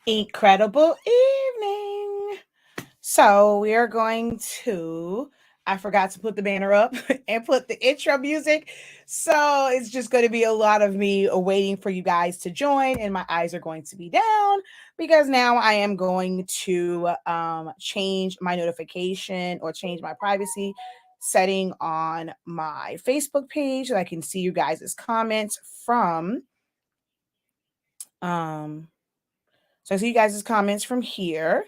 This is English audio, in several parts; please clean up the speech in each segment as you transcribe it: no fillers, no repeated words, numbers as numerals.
incredible evening. So we are going to. I forgot to put the banner up and put the intro music. So it's just going to be a lot of me waiting for you guys to join, and my eyes are going to be down because now I am going to change my notification or change my privacy setting on my Facebook page so I can see you guys' comments from um so I see you guys' comments from here.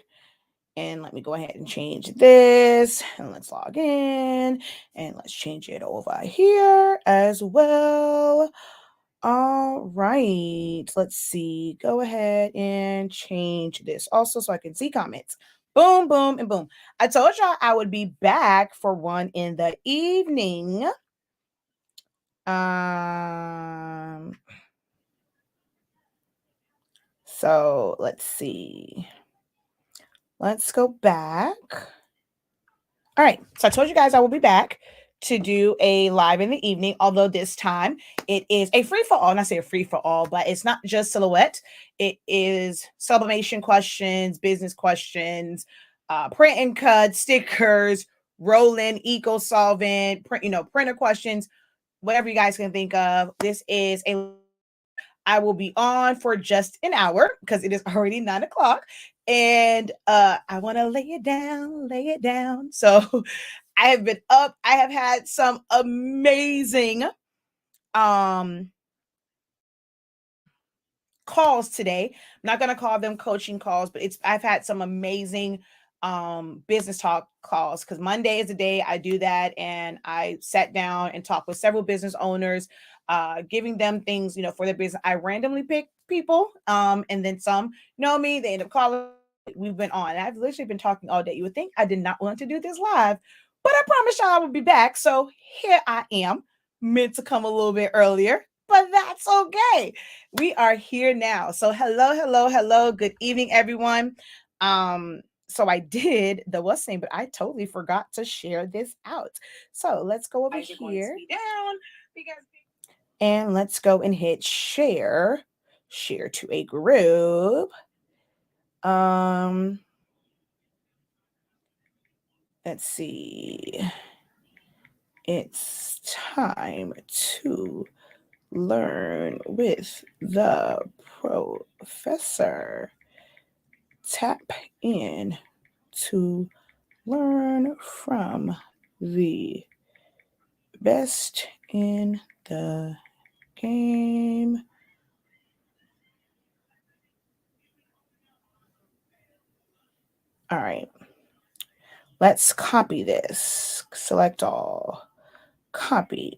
And let me go ahead and change this. And let's log in. And let's change it over here as well. All right. Let's see. Go ahead and change this also so I can see comments. Boom, boom, and boom. I told y'all I would be back for one in the evening. So let's see. Let's go back. All right. So I told you guys I will be back to do a live in the evening, although this time it is a free for all. Not say a free for all, but it's not just silhouette. It is sublimation questions, business questions, print and cut, stickers, roll-in, eco solvent, printer questions, whatever you guys can think of. This is a I will be on for just an hour because it is already 9 o'clock. And I want to lay it down, lay it down. So I have been up. I have had some amazing um calls today. I'm not gonna call them coaching calls, but I've had some amazing business talk calls because Monday is the day I do that, and I sat down and talked with several business owners, giving them things, for their business. I randomly pick people, and then some know me, they end up calling. We've been on. I've literally been talking all day. You would think I did not want to do this live, but I promised y'all I would be back. So here I am, meant to come a little bit earlier, but that's okay. We are here now. So hello, hello, hello. Good evening, everyone. So I did the what's name, but I totally forgot to share this out. So let's go over here down because and let's go and hit share. Share to a group. Let's see. It's time to learn with the professor. Tap in to learn from the best in the game. All right. Let's copy this. Select all. Copy.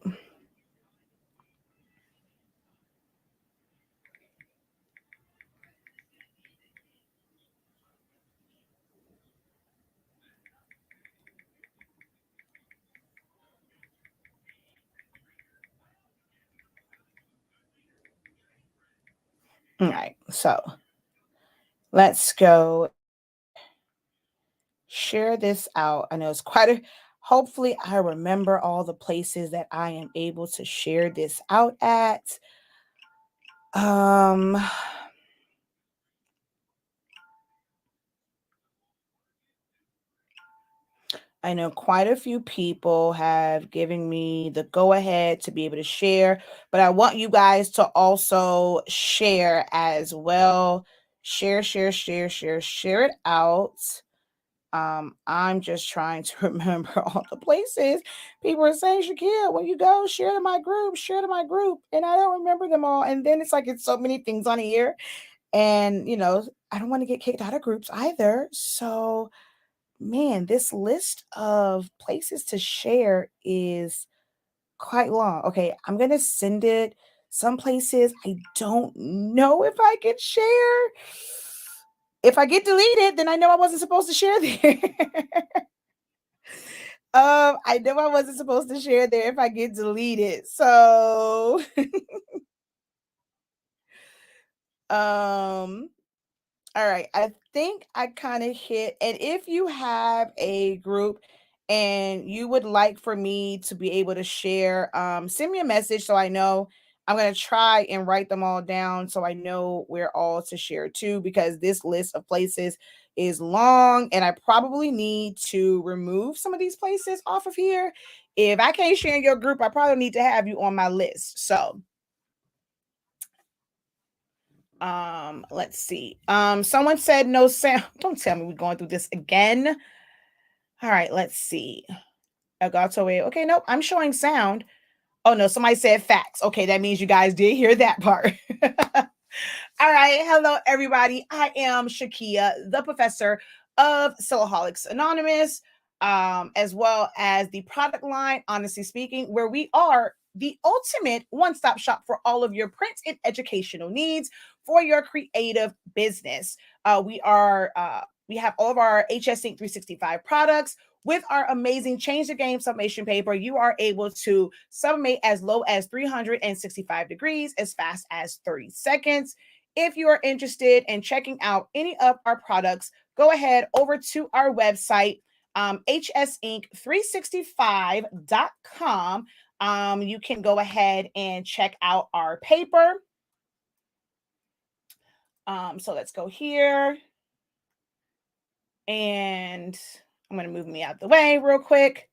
All right. So let's go share this out. I know it's quite a hopefully I remember all the places that I am able to share this out at. I know quite a few people have given me the go ahead to be able to share, but I want you guys to also share as well. Share it out. I'm just trying to remember all the places people are saying, Shaquille, when you go, share to my group. And I don't remember them all. And then it's like it's so many things on here. And I don't want to get kicked out of groups either. So man, this list of places to share is quite long. Okay, I'm going to send it. Some places I don't know if I can share. If I get deleted, then I know I wasn't supposed to share there. I know I wasn't supposed to share there if I get deleted. So, all right. I think I kind of hit. And if you have a group and you would like for me to be able to share, send me a message so I know. I'm going to try and write them all down so I know where all to share to, because this list of places is long and I probably need to remove some of these places off of here. If I can't share in your group, I probably need to have you on my list. So let's see. Someone said no sound. Don't tell me we're going through this again. All right, let's see. Okay, nope, I'm showing sound. Oh no, somebody said facts. Okay, that means you guys did hear that part. All right, hello everybody. I am Shakia, the professor of Sillaholics Anonymous, as well as the product line, honestly speaking, where we are the ultimate one-stop shop for all of your print and educational needs for your creative business. We have all of our HS Ink 365 products. With our amazing Change the Game sublimation paper, you are able to sublimate as low as 365 degrees, as fast as 30 seconds. If you are interested in checking out any of our products, go ahead over to our website, hsink365.com. You can go ahead and check out our paper. So let's go here. And I'm going to move me out the way real quick.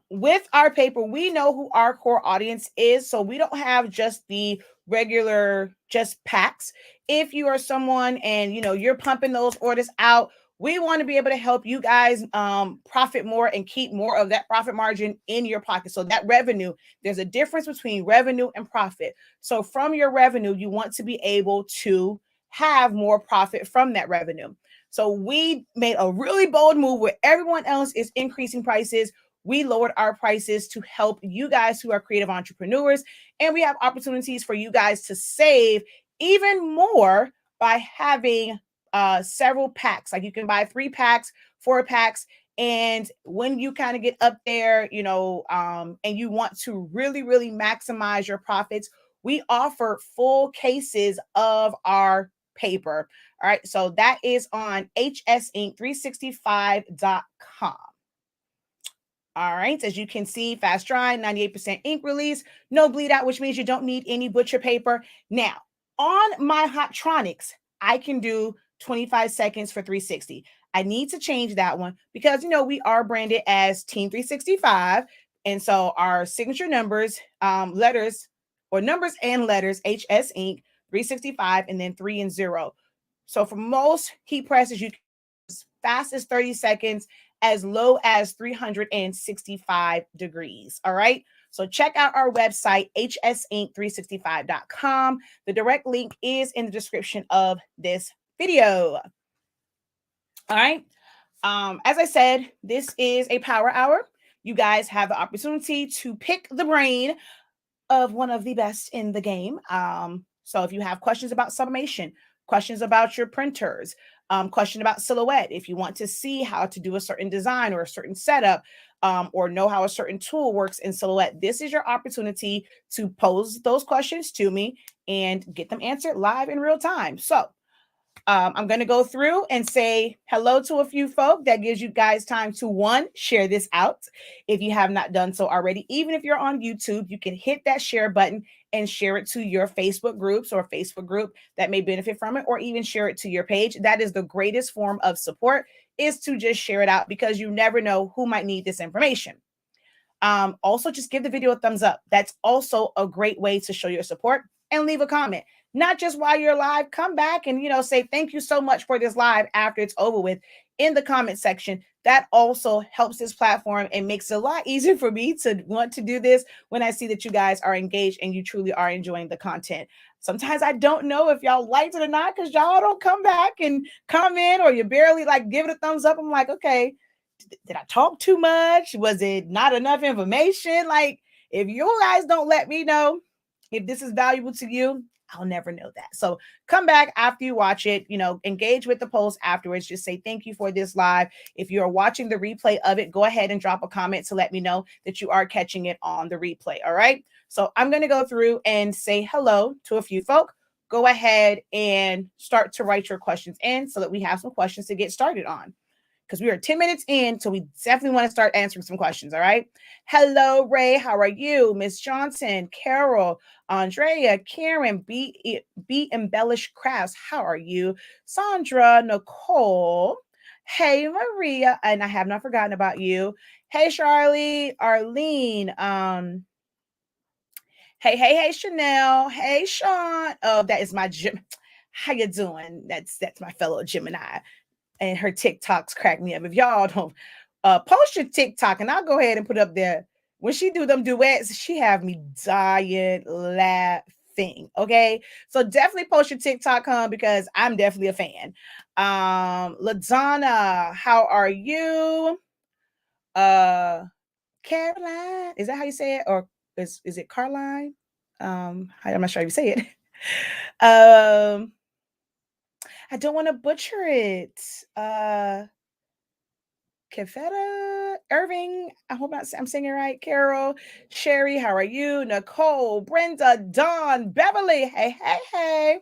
With our paper, we know who our core audience is, so we don't have just the regular just packs. If you are someone and you're pumping those orders out, we want to be able to help you guys profit more and keep more of that profit margin in your pocket. So that revenue, there's a difference between revenue and profit. So from your revenue, you want to be able to have more profit from that revenue. So we made a really bold move where everyone else is increasing prices. We lowered our prices to help you guys who are creative entrepreneurs, and we have opportunities for you guys to save even more by having several packs. Like you can buy 3 packs, 4 packs, and when you kind of get up there, and you want to really, really maximize your profits, we offer full cases of our paper. All right, so that is on hsink365.com. All right, as you can see, fast dry, 98% ink release, no bleed out, which means you don't need any butcher paper. Now, on my Hottronics, I can do 25 seconds for 360. I need to change that one because, we are branded as Team 365. And so our signature numbers, letters and letters, HS Ink, 365, and then 3 and 0. So for most heat presses, you can as fast as 30 seconds, as low as 365 degrees. All right. So check out our website, hsink365.com. The direct link is in the description of this video. All right. As I said, this is a power hour. You guys have the opportunity to pick the brain of one of the best in the game. So if you have questions about sublimation, questions about your printers, question about silhouette, if you want to see how to do a certain design or a certain setup, or know how a certain tool works in silhouette, this is your opportunity to pose those questions to me and get them answered live in real time. So I'm going to go through and say hello to a few folk. That gives you guys time to, one, share this out. If you have not done so already, even if you're on YouTube, you can hit that share button and share it to your Facebook groups or Facebook group that may benefit from it, or even share it to your page. That is the greatest form of support, is to just share it out, because you never know who might need this information. Also, just give the video a thumbs up. That's also a great way to show your support, and leave a comment. Not just while you're live, come back and, say thank you so much for this live after it's over with in the comment section. That also helps this platform and makes it a lot easier for me to want to do this when I see that you guys are engaged and you truly are enjoying the content. Sometimes I don't know if y'all liked it or not, because y'all don't come back and comment, or you barely give it a thumbs up. I'm like, okay, did I talk too much? Was it not enough information? If you guys don't let me know if this is valuable to you, I'll never know that. So come back after you watch it, engage with the post afterwards. Just say thank you for this live. If you're watching the replay of it, go ahead and drop a comment to let me know that you are catching it on the replay. All right. So I'm going to go through and say hello to a few folk. Go ahead and start to write your questions in so that we have some questions to get started on. because we are 10 minutes in, so we definitely want to start answering some questions. All right. Hello, Ray. How are you? Miss Johnson, Carol, Andrea, Karen, B Embellished Crafts. How are you? Sandra, Nicole. Hey, Maria. And I have not forgotten about you. Hey, Charlie, Arlene. Hey, Chanel. Hey, Sean. Oh, that is my Gem. How you doing? That's my fellow Gemini. And her TikToks crack me up. If y'all don't post your TikTok, and I'll go ahead and put up there. When she do them duets, she have me dying laughing. Okay. So definitely post your TikTok, because I'm definitely a fan. Ladonna, how are you? Caroline, is that how you say it? Or is it Carline? I'm not sure how you say it. I don't want to butcher it. Kefetta Irving. I hope I'm saying it right. Carol, Sherry, how are you? Nicole, Brenda, Dawn, Beverly. Hey.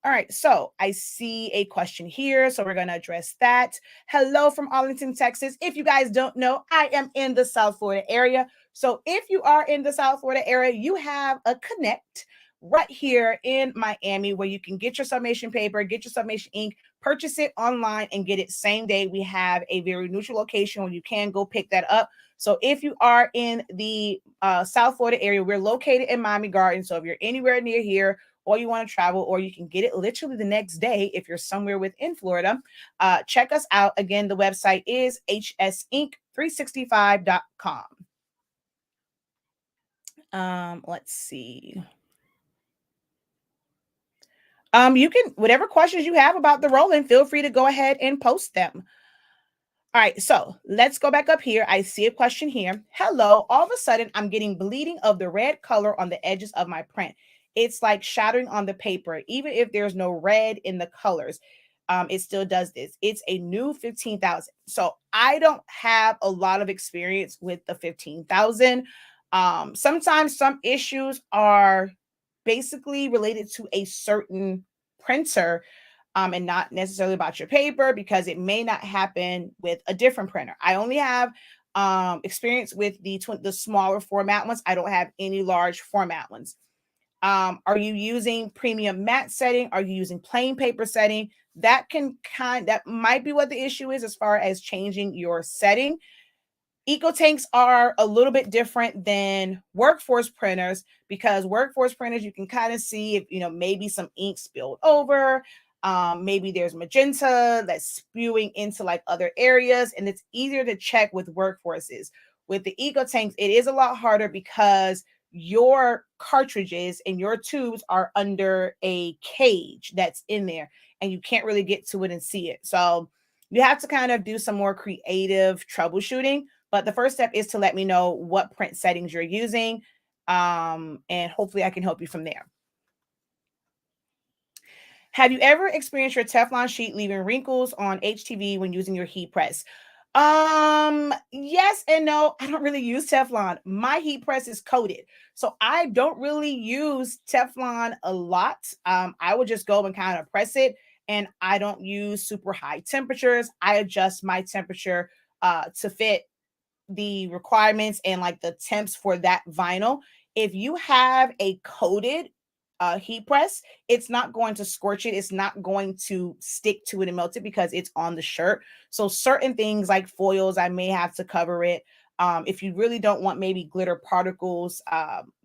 All right, so I see a question here, so we're going to address that. Hello from Arlington, Texas. If you guys don't know, I am in the South Florida area. So if you are in the South Florida area, you have a Connect right here in Miami where you can get your summation paper, get your summation ink, purchase it online, and get it same day. We have a very neutral location where you can go pick that up. So if you are in the South Florida area, we're located in Miami Gardens. So if you're anywhere near here, or you want to travel, or you can get it literally the next day if you're somewhere within Florida, check us out. Again, the website is hsink365.com. Let's see. You can, whatever questions you have about the roll-in, feel free to go ahead and post them. All right, so let's go back up here. I see a question here. Hello, all of a sudden I'm getting bleeding of the red color on the edges of my print. It's like shattering on the paper. Even if there's no red in the colors, it still does this. It's a new 15,000. So I don't have a lot of experience with the 15,000. Sometimes some issues are basically related to a certain printer, and not necessarily about your paper, because it may not happen with a different printer. I only have experience with the smaller format ones. I don't have any large format ones. Are you using premium matte setting? Are you using plain paper setting? That might be what the issue is as far as changing your setting. Eco tanks are a little bit different than workforce printers, because workforce printers, you can kind of see if, maybe some ink spilled over. Maybe there's magenta that's spewing into like other areas, and it's easier to check with workforces. With the eco tanks, it is a lot harder because your cartridges and your tubes are under a cage that's in there, and you can't really get to it and see it. So you have to kind of do some more creative troubleshooting. But the first step is to let me know what print settings you're using, and hopefully I can help you from there. Have you ever experienced your Teflon sheet leaving wrinkles on HTV when using your heat press? Yes and no. I don't really use Teflon. My heat press is coated, so I don't really use Teflon a lot. I would just go and kind of press it, and I don't use super high temperatures. I adjust my temperature to fit the requirements and like the temps for that vinyl. If you have a coated heat press, it's not going to scorch it. It's not going to stick to it and melt it because it's on the shirt. So certain things like foils, I may have to cover it. If you really don't want maybe glitter particles,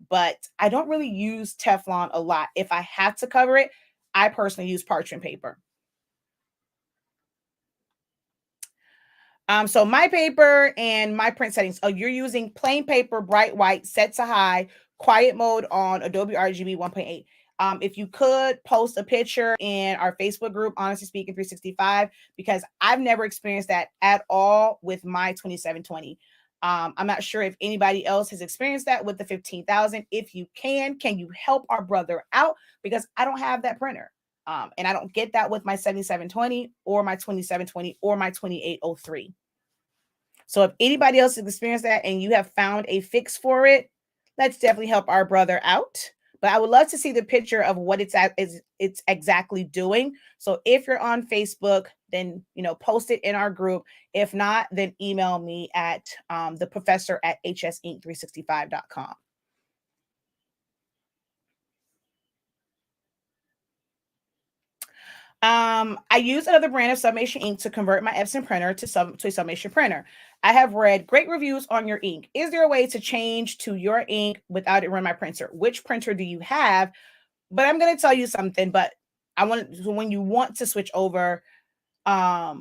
but I don't really use Teflon a lot. If I have to cover it, I personally use parchment paper. So my paper and my print settings. Oh, you're using plain paper, bright white, set to high, quiet mode on Adobe RGB 1.8. If you could post a picture in our Facebook group, Honestly Speaking 365, because I've never experienced that at all with my 2720. I'm not sure if anybody else has experienced that with the 15,000. If you can you help our brother out? Because I don't have that printer. And I don't get that with my 7720 or my 2720 or my 2803. So if anybody else has experienced that and you have found a fix for it, let's definitely help our brother out. But I would love to see the picture of what it's exactly doing. So if you're on Facebook, then, post it in our group. If not, then email me at theprofessor@hsinc365.com. I use another brand of Sublimation ink to convert my Epson printer to a Sublimation printer. I have read great reviews on your ink. Is there a way to change to your ink without it running my printer? Which printer do you have? But I'm going to tell you something, but when you want to switch over, I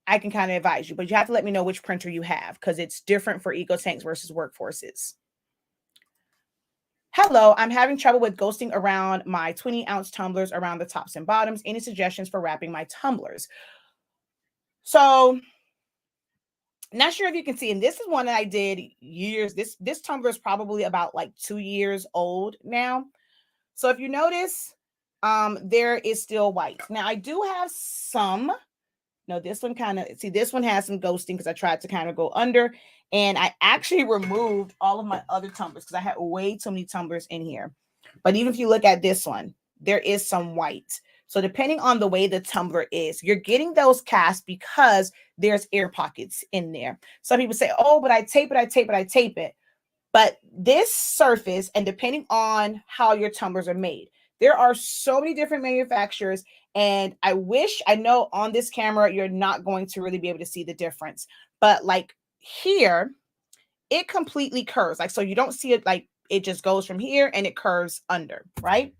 can kind of advise you, but you have to let me know which printer you have because it's different for EcoTanks versus Workforces. Hello, I'm having trouble with ghosting around my 20-ounce tumblers around the tops and bottoms. Any suggestions for wrapping my tumblers? So, not sure if you can see, and this is one that I did years. This tumbler is probably about like 2 years old now. So if you notice, there is still white. Now I do have some. No, this one this one has some ghosting because I tried to kind of go under, and I actually removed all of my other tumblers because I had way too many tumblers in here. But even if you look at this one, there is some white. So depending on the way the tumbler is, you're getting those casts because there's air pockets in there. Some people say, oh, but I tape it. But this surface, and depending on how your tumblers are made, there are so many different manufacturers. And I know on this camera, you're not going to really be able to see the difference. But like here, it completely curves. Like, so you don't see it like it just goes from here and it curves under, right?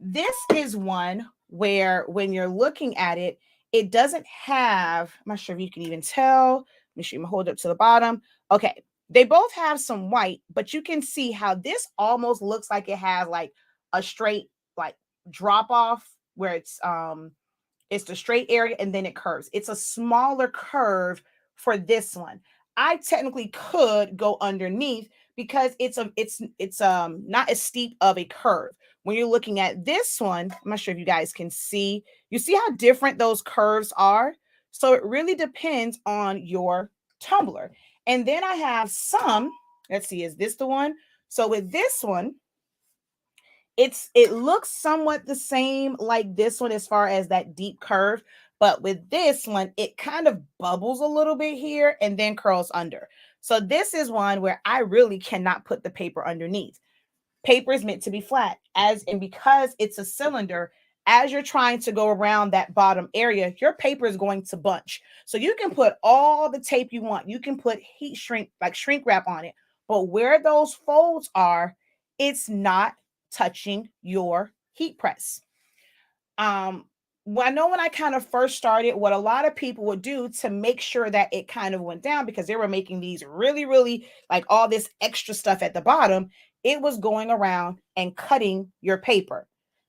This is one where when you're looking at it, it doesn't have, I'm not sure if you can even tell. Let me show you, hold up to the bottom. Okay. They both have some white, but you can see how this almost looks like it has like a straight like drop off where it's the straight area and then it curves. It's a smaller curve for this one. I technically could go underneath because it's not as steep of a curve. When you're looking at this one, I'm not sure if you guys can see. You see how different those curves are? So it really depends on your tumbler. And then I have some, let's see, is this the one? So with this one, it looks somewhat the same like this one as far as that deep curve. But with this one, it kind of bubbles a little bit here and then curls under. So this is one where I really cannot put the paper underneath. Paper is meant to be flat, and because it's a cylinder, as you're trying to go around that bottom area, your paper is going to bunch. So you can put all the tape you want. You can put shrink wrap on it. But where those folds are, it's not touching your heat press. Well, I know when I kind of first started, what a lot of people would do to make sure that it kind of went down, because they were making these really, really like all this extra stuff at the bottom, it was going around and cutting your paper.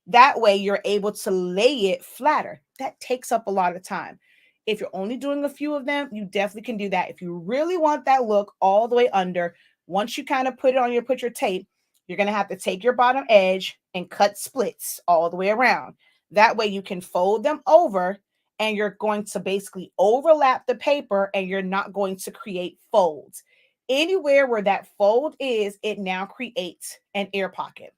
That way you're able to lay it flatter. That takes up a lot of time. If you're only doing a few of them, you definitely can do that. If you really want that look all the way under, once you kind of put your tape, you're going to have to take your bottom edge and cut splits all the way around. That way you can fold them over and you're going to basically overlap the paper and you're not going to create folds. Anywhere where that fold is, it now creates an air pocket.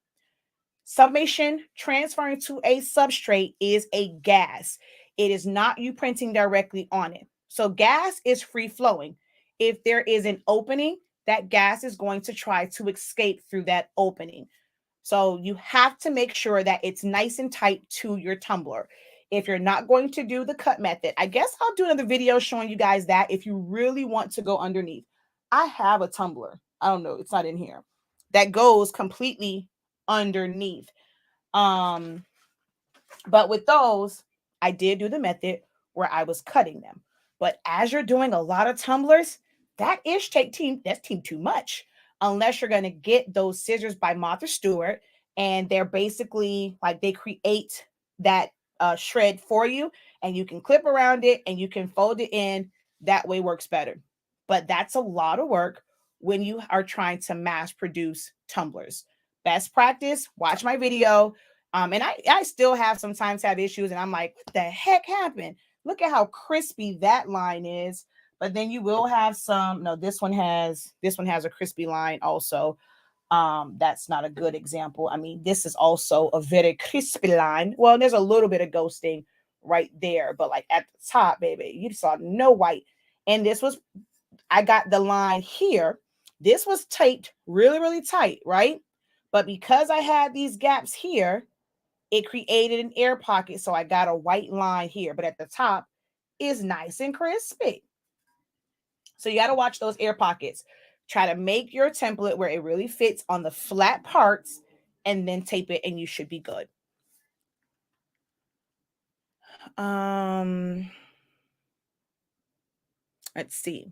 Sublimation transferring to a substrate is a gas. It is not you printing directly on it. So gas is free flowing. If there is an opening, that gas is going to try to escape through that opening. So you have to make sure that it's nice and tight to your tumbler. If you're not going to do the cut method, I guess I'll do another video showing you guys that if you really want to go underneath. I have a tumbler. I don't know. It's not in here. That goes completely underneath. But with those, I did do the method where I was cutting them. But as you're doing a lot of tumblers, that's too much. Unless you're going to get those scissors by Martha Stewart, and they're basically like they create that shred for you, and you can clip around it and you can fold it in. That way works better. But that's a lot of work when you are trying to mass produce tumblers. Best practice, watch my video. And I still sometimes have issues, and I'm like, what the heck happened? Look at how crispy that line is. But then you will have some. No, this one has a crispy line also. That's not a good example. I mean, this is also a very crispy line. Well, there's a little bit of ghosting right there. But like at the top, baby, you saw no white. And this was, I got the line here. This was taped really, really tight, right? But because I had these gaps here, it created an air pocket. So I got a white line here, but at the top is nice and crispy. So you got to watch those air pockets. Try to make your template where it really fits on the flat parts and then tape it and you should be good. Let's see.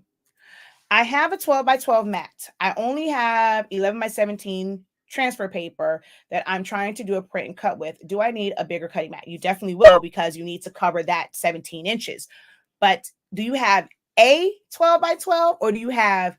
I have a 12 by 12 mat. I only have 11 by 17 transfer paper that I'm trying to do a print and cut with. Do I need a bigger cutting mat? You definitely will, because you need to cover that 17 inches. But do you have a 12 by 12 or do you have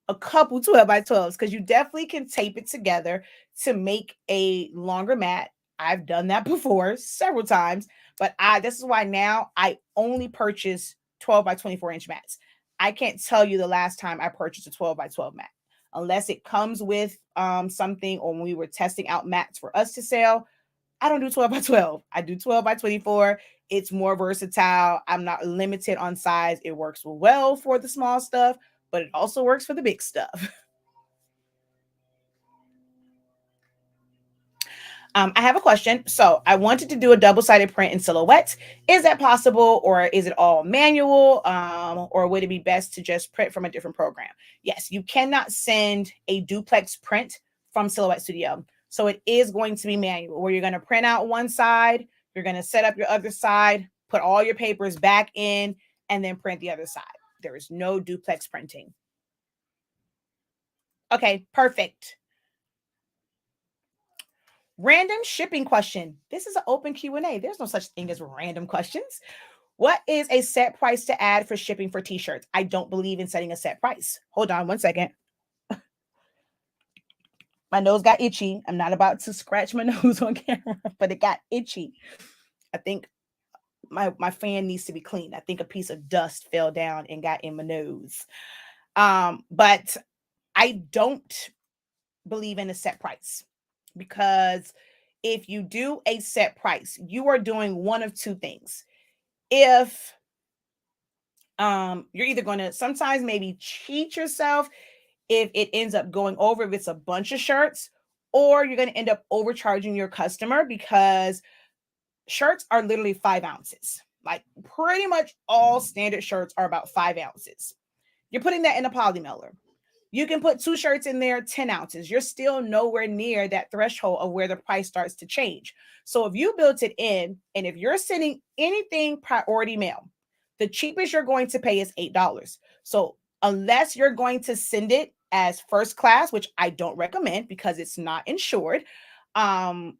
a couple 12 by 12s? Because you definitely can tape it together to make a longer mat. I've done that before several times, but this is why now I only purchase 12 by 24 inch mats. I can't tell you the last time I purchased a 12 by 12 mat, unless it comes with something, or when we were testing out mats for us to sell. I don't do 12 by 12. I do 12 by 24. It's more versatile. I'm not limited on size. It works well for the small stuff, but it also works for the big stuff. I have a question. So I wanted to do a double-sided print in silhouette. Is that possible, or is it all manual? Or would it be best to just print from a different program? Yes, you cannot send a duplex print from Silhouette Studio. So it is going to be manual, where you're going to print out one side, you're going to set up your other side, put all your papers back in, and then print the other side. There is no duplex printing. Okay, perfect. Random shipping question. This is an open Q&A. There's no such thing as random questions. What is a set price to add for shipping for t-shirts? I don't believe in setting a set price. Hold on one second. My nose got itchy. I'm not about to scratch my nose on camera, but it got itchy. I think my fan needs to be cleaned. I think a piece of dust fell down and got in my nose. But I don't believe in a set price, because if you do a set price, you are doing one of two things. If you're either going to sometimes maybe cheat yourself if it ends up going over, if it's a bunch of shirts, or you're going to end up overcharging your customer, because shirts are literally 5 ounces. Like pretty much all standard shirts are about 5 ounces. You're putting that in a poly mailer. You can put 2 shirts in there, 10 ounces. You're still nowhere near that threshold of where the price starts to change. So if you built it in, and if you're sending anything priority mail, the cheapest you're going to pay is $8. So unless you're going to send it as first class, which I don't recommend because it's not insured, I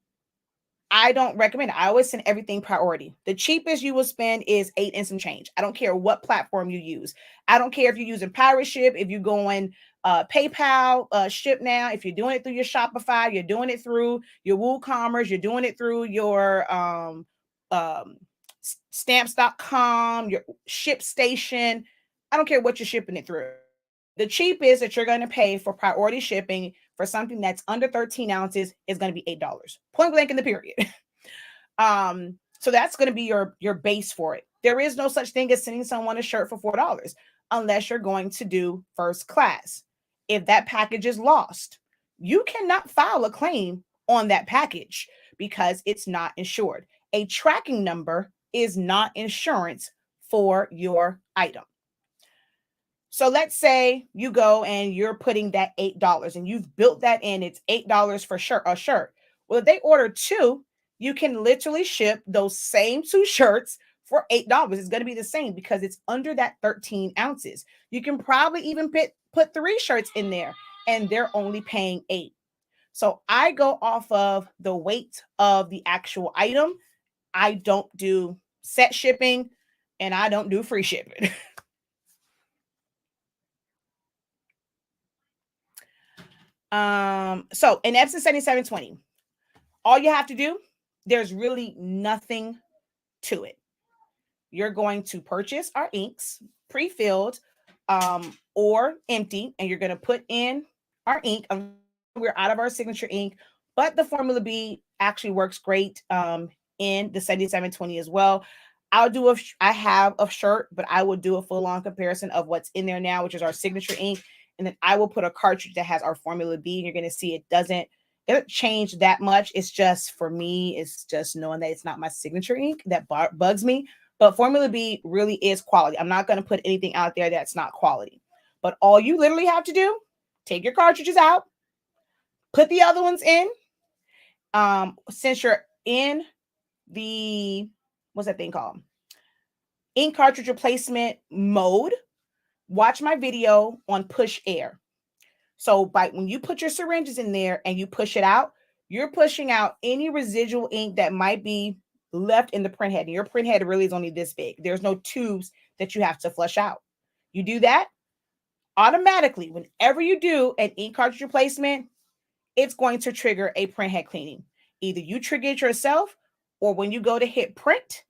don't recommend it. I always send everything priority. The cheapest you will spend is 8 and some change. I don't care what platform you use. I don't care if you're using Pirate Ship, if you're going PayPal, Ship Now, if you're doing it through your Shopify, you're doing it through your WooCommerce, you're doing it through your stamps.com, your ShipStation. I don't care what you're shipping it through. The cheapest that you're going to pay for priority shipping for something that's under 13 ounces is going to be $8. Point blank in the period. So that's going to be your base for it. There is no such thing as sending someone a shirt for $4 unless you're going to do first class. If that package is lost, you cannot file a claim on that package because it's not insured. A tracking number is not insurance for your item. So let's say you go and you're putting that $8 and you've built that in, it's $8 for a shirt. Well, if they order 2, you can literally ship those same 2 shirts for $8. It's going to be the same because it's under that 13 ounces. You can probably even put 3 shirts in there and they're only paying 8. So I go off of the weight of the actual item. I don't do set shipping and I don't do free shipping. So in Epson 7720, all you have to do, there's really nothing to it. You're going to purchase our inks pre-filled or empty, and you're going to put in our ink. We're out of our signature ink, but the Formula B actually works great in the 7720 as well. I have a shirt, but I will do a full on comparison of what's in there now, which is our signature ink. And then I will put a cartridge that has our Formula B, and you're going to see it doesn't change that much. It's just, for me, it's just knowing that it's not my signature ink that bugs me. But Formula B really is quality. I'm not going to put anything out there that's not quality. But all you literally have to do, take your cartridges out, put the other ones in. Since you're in the, what's that thing called? Ink cartridge replacement mode, watch my video on push air. So when you put your syringes in there and you push it out, you're pushing out any residual ink that might be left in the print head. And your print head really is only this big. There's no tubes that you have to flush out. You do that automatically. Whenever you do an ink cartridge replacement, it's going to trigger a print head cleaning. Either you trigger it yourself, or when you go to hit print,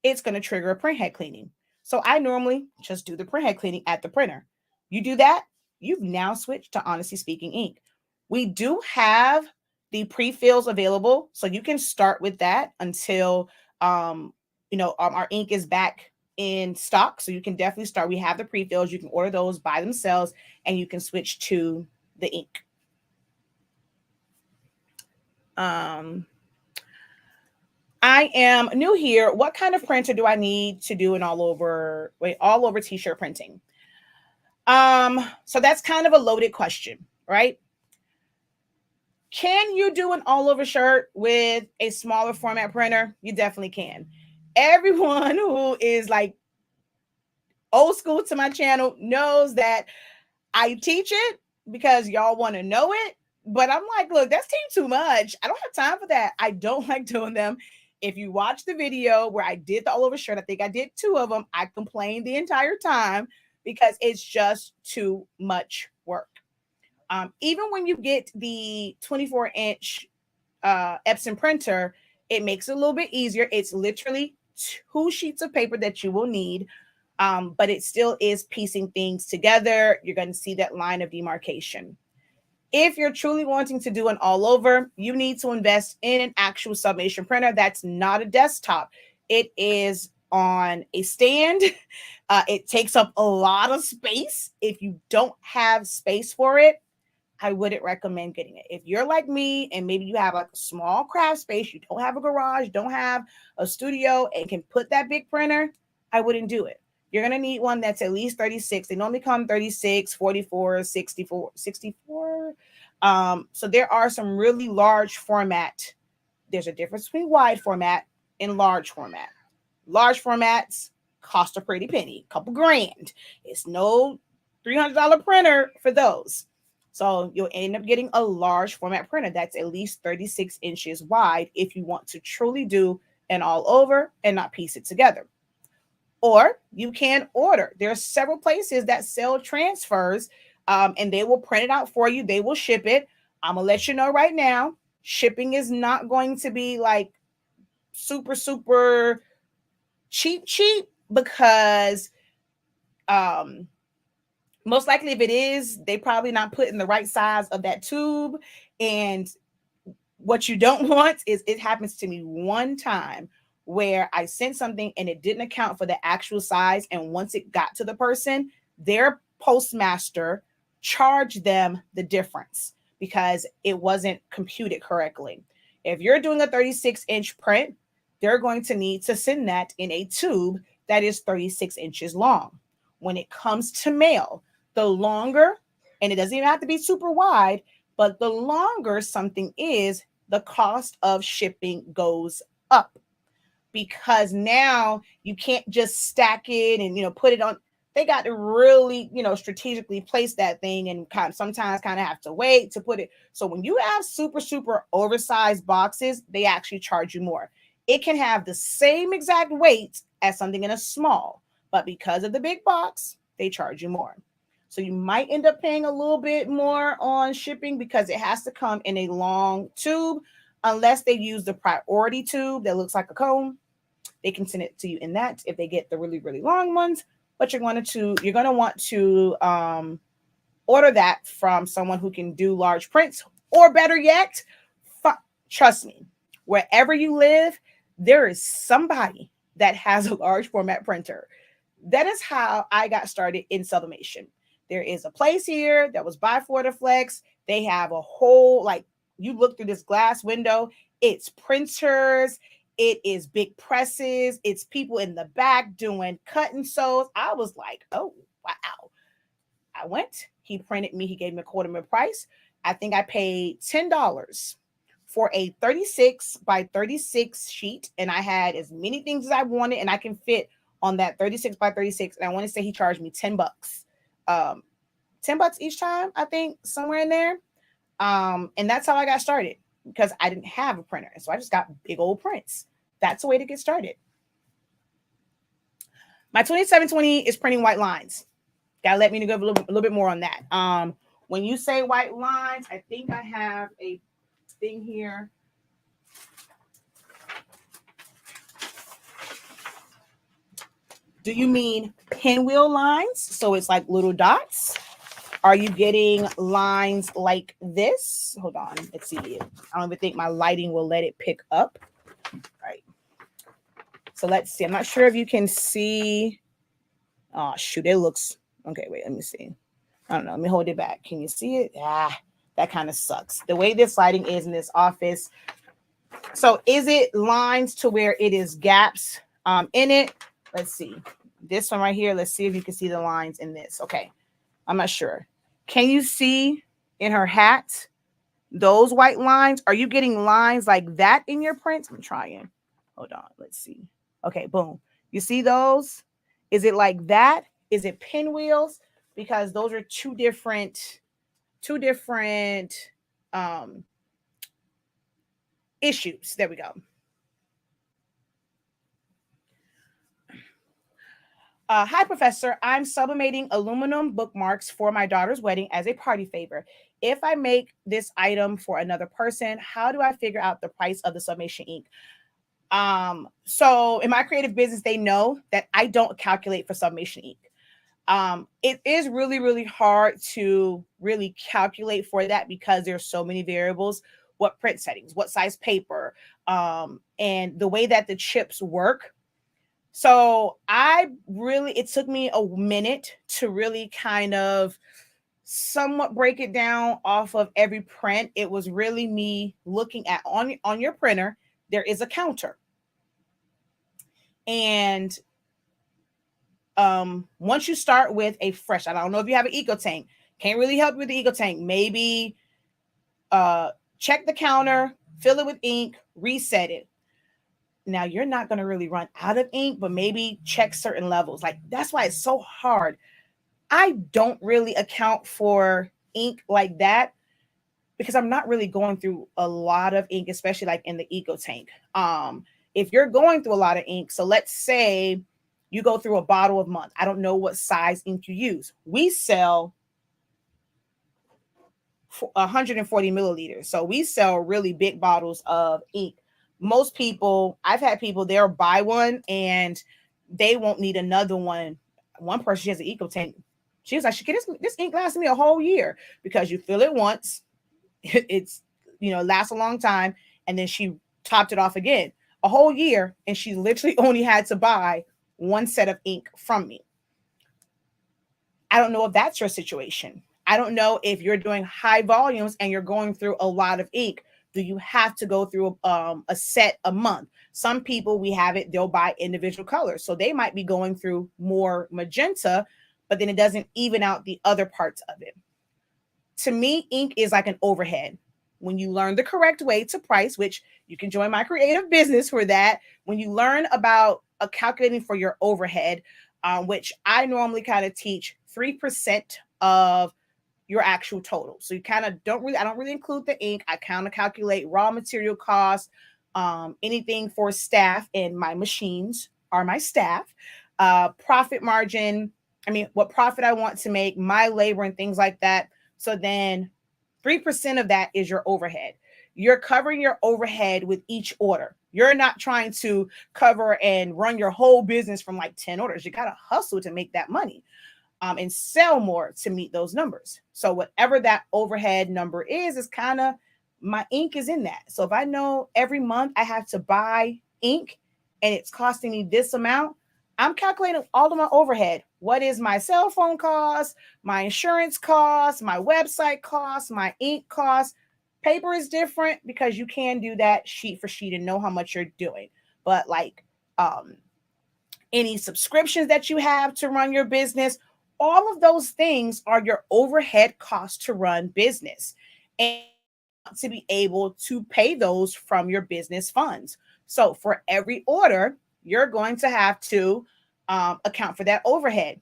it's going to trigger a print head cleaning. So I normally just do the print head cleaning at the printer. You do that, you've now switched to Honestly Speaking ink. We do have the pre-fills available, so you can start with that until our ink is back in stock. So you can definitely start. We have the pre-fills. You can order those by themselves, and you can switch to the ink. I am new here. What kind of printer do I need to do an all over t-shirt printing? So that's kind of a loaded question, right? Can you do an all over shirt with a smaller format printer? You definitely can. Everyone who is like old school to my channel knows that I teach it because y'all want to know it. But I'm like, look, that's too much. I don't have time for that. I don't like doing them. If you watch the video where I did the all over shirt, I think I did 2 of them. I complained the entire time because it's just too much work. Even when you get the 24-inch Epson printer, it makes it a little bit easier. It's literally 2 sheets of paper that you will need, but it still is piecing things together. You're going to see that line of demarcation. If you're truly wanting to do an all over, you need to invest in an actual sublimation printer. That's not a desktop. It is on a stand. It takes up a lot of space. If you don't have space for it, I wouldn't recommend getting it. If you're like me and maybe you have like a small craft space, you don't have a garage, don't have a studio, and can put that big printer, I wouldn't do it. You're going to need one that's at least 36. They normally come 36, 44, 64. So there are some really large format. There's a difference between wide format and large format. Large formats cost a pretty penny, a couple grand. It's no $300 printer for those. So you'll end up getting a large format printer that's at least 36 inches wide if you want to truly do an all over and not piece it together. Or you can order. There are several places that sell transfers, and they will print it out for you. They will ship it. I'm going to let you know right now, shipping is not going to be like super, super cheap, because most likely if it is, they probably not putting the right size of that tube. And what you don't want is, it happens to me one time where I sent something and it didn't account for the actual size. And once it got to the person, their postmaster charged them the difference because it wasn't computed correctly. If you're doing a 36-inch print, they're going to need to send that in a tube that is 36 inches long. When it comes to mail, the longer, and it doesn't even have to be super wide, but the longer something is, the cost of shipping goes up. Because now you can't just stack it and, put it on. They got to really, strategically place that thing, and sometimes have to wait to put it. So when you have super, super oversized boxes, they actually charge you more. It can have the same exact weight as something in a small, but because of the big box, they charge you more. So you might end up paying a little bit more on shipping because it has to come in a long tube. Unless they use the priority tube that looks like a cone, they can send it to you in that if they get the really, really long ones. But you're going to want to order that from someone who can do large prints, or better yet, trust me, wherever you live, there is somebody that has a large format printer. That is how I got started in sublimation. There is a place here that was by Flex. They have a whole, like, you look through this glass window, it's printers, it is big presses, it's people in the back doing cut and sews. I was like, oh, wow. I went, he printed me, he gave me a quarter mil price. I think I paid $10 for a 36 by 36 sheet, and I had as many things as I wanted, and I can fit on that 36 by 36. And I want to say he charged me $10. $10 each time, I think, somewhere in there. And that's how I got started, because I didn't have a printer. So I just got big old prints. That's a way to get started. My 2720 is printing white lines. Gotta let me go a little bit more on that. When you say white lines, I think I have a thing here. Do you mean pinwheel lines? So it's like little dots. Are you getting lines like this? Hold on, let's see. I don't even think my lighting will let it pick up. All right. So let's see. I'm not sure if you can see. Oh, shoot, it looks, okay, wait, let me see. I don't know, let me hold it back. Can you see it? That kind of sucks. The way this lighting is in this office. So is it lines to where it is gaps in it? Let's see. This one right here, let's see if you can see the lines in this. Okay, I'm not sure. Can you see in her hat those white lines? Are you getting lines like that in your prints? I'm trying. Hold on, let's see. Okay, boom. You see those? Is it like that? Is it pinwheels? Because those are two different issues. There we go. Hi, Professor. I'm sublimating aluminum bookmarks for my daughter's wedding as a party favor. If I make this item for another person, how do I figure out the price of the sublimation ink? So in my creative business, they know that I don't calculate for sublimation ink. It is really, really hard to really calculate for that because there's so many variables. What print settings, what size paper, and the way that the chips work. So it took me a minute to really kind of somewhat break it down off of every print. It was really me looking at on your printer, there is a counter. And once you start with a fresh, I don't know if you have an eco tank, can't really help you with the eco tank. Maybe check the counter, fill it with ink, reset it. Now you're not going to really run out of ink, but maybe check certain levels. Like, that's why it's so hard. I don't really account for ink like that because I'm not really going through a lot of ink, especially like in the eco tank. If you're going through a lot of ink, so let's say you go through a bottle a month. I don't know what size ink you use. We sell 140 milliliters. So we sell really big bottles of ink. Most people, I've had people, they'll buy one and they won't need another one. One person, she has an eco tank. She was like, this ink lasts me a whole year because you fill it once. It's, lasts a long time. And then she topped it off again a whole year. And she literally only had to buy one set of ink from me. I don't know if that's your situation. I don't know if you're doing high volumes and you're going through a lot of ink. Do you have to go through a set a month? Some people, we have it, they'll buy individual colors. So they might be going through more magenta, but then it doesn't even out the other parts of it. To me, ink is like an overhead. When you learn the correct way to price, which you can join my creative business for that. When you learn about calculating for your overhead, which I normally kind of teach 3% of your actual total. So you kind of I don't really include the ink. I kind of calculate raw material costs, anything for staff, and my machines are my staff, profit margin. I mean, what profit I want to make, my labor and things like that. So then 3% of that is your overhead. You're covering your overhead with each order. You're not trying to cover and run your whole business from like 10 orders. You got to hustle to make that money. And sell more to meet those numbers. So whatever that overhead number is kind of, my ink is in that. So if I know every month I have to buy ink and it's costing me this amount, I'm calculating all of my overhead. What is my cell phone cost, my insurance cost, my website cost, my ink cost? Paper is different because you can do that sheet for sheet and know how much you're doing. But like any subscriptions that you have to run your business, all of those things are your overhead costs to run business. And to be able to pay those from your business funds. So for every order, you're going to have to account for that overhead.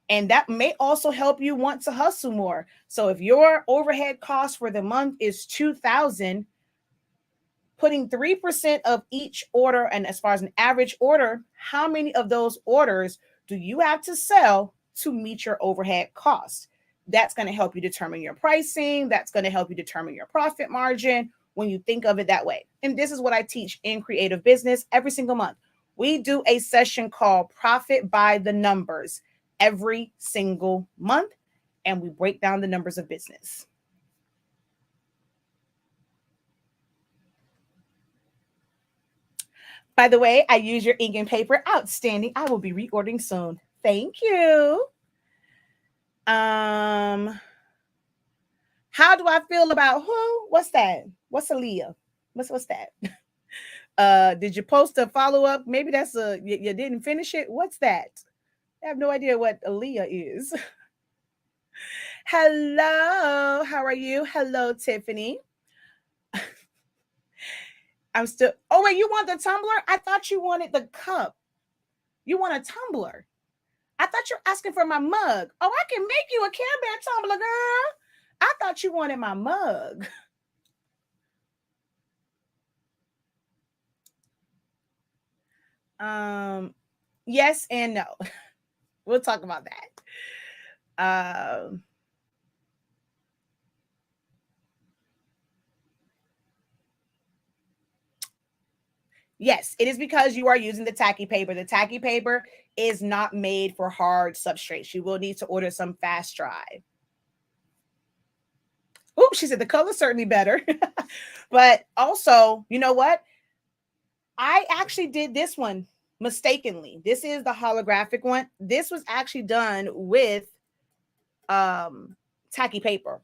And that may also help you want to hustle more. So if your overhead cost for the month is $2,000, putting 3% of each order, and as far as an average order, how many of those orders do you have to sell to meet your overhead cost? That's going to help you determine your pricing. That's going to help you determine your profit margin when you think of it that way. And this is what I teach in Creative Business every single month. We do a session called Profit by the Numbers every single month, and we break down the numbers of business. By the way, I use your ink and paper. Outstanding. I will be reordering soon. Thank you. How do I feel about who? What's that? What's Aaliyah? What's that? Did you post a follow-up? Maybe that's you didn't finish it. What's that? I have no idea what Aaliyah is. Hello, how are you? Hello, Tiffany. I'm still. Oh wait, you want the tumbler? I thought you wanted the cup. You want a tumbler? I thought you were asking for my mug. Oh, I can make you a Care Bear tumbler, girl. I thought you wanted my mug. Yes and no. We'll talk about that. Yes, it is because you are using the tacky paper. The tacky paper is not made for hard substrates. You will need to order some fast dry. Oh, she said the color's certainly better. But also, you know what? I actually did this one mistakenly. This is the holographic one. This was actually done with tacky paper.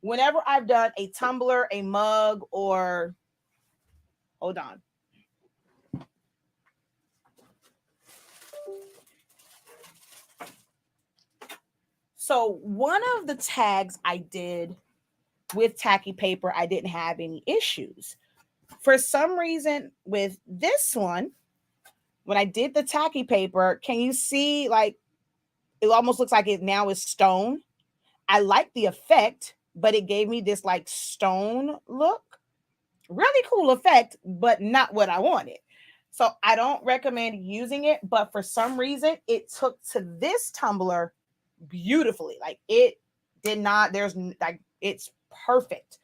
Whenever I've done a tumbler, a mug, or hold on. So one of the tags I did with tacky paper, I didn't have any issues. For some reason with this one, when I did the tacky paper, can you see like it almost looks like it now is stone? I like the effect, but it gave me this like stone look. Really cool effect, but not what I wanted. So I don't recommend using it, but for some reason it took to this tumbler beautifully. Like it did not, there's like it's perfect.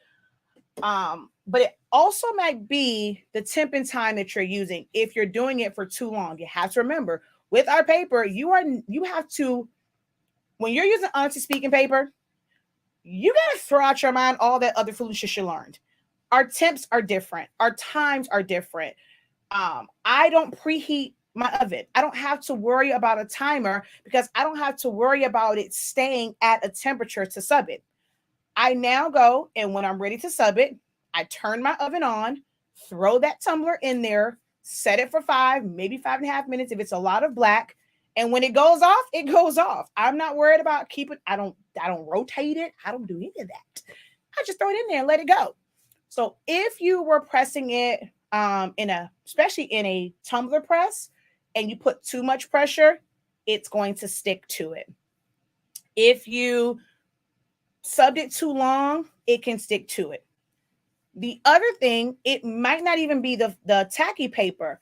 But it also might be the temp and time that you're using. If you're doing it for too long, you have to remember with our paper, you have to, when you're using honesty speaking paper, you got to throw out your mind all that other foolishness you learned. Our temps are different. Our times are different. I don't preheat my oven. I don't have to worry about a timer because I don't have to worry about it staying at a temperature to sub it. I now go, and when I'm ready to sub it, I turn my oven on, throw that tumbler in there, set it for 5, maybe 5.5 minutes if it's a lot of black. And when it goes off, it goes off. I'm not worried about keeping, I don't rotate it. I don't do any of that. I just throw it in there and let it go. So if you were pressing it especially in a tumbler press, and you put too much pressure, it's going to stick to it. If you subbed it too long, it can stick to it. The other thing, it might not even be the tacky paper.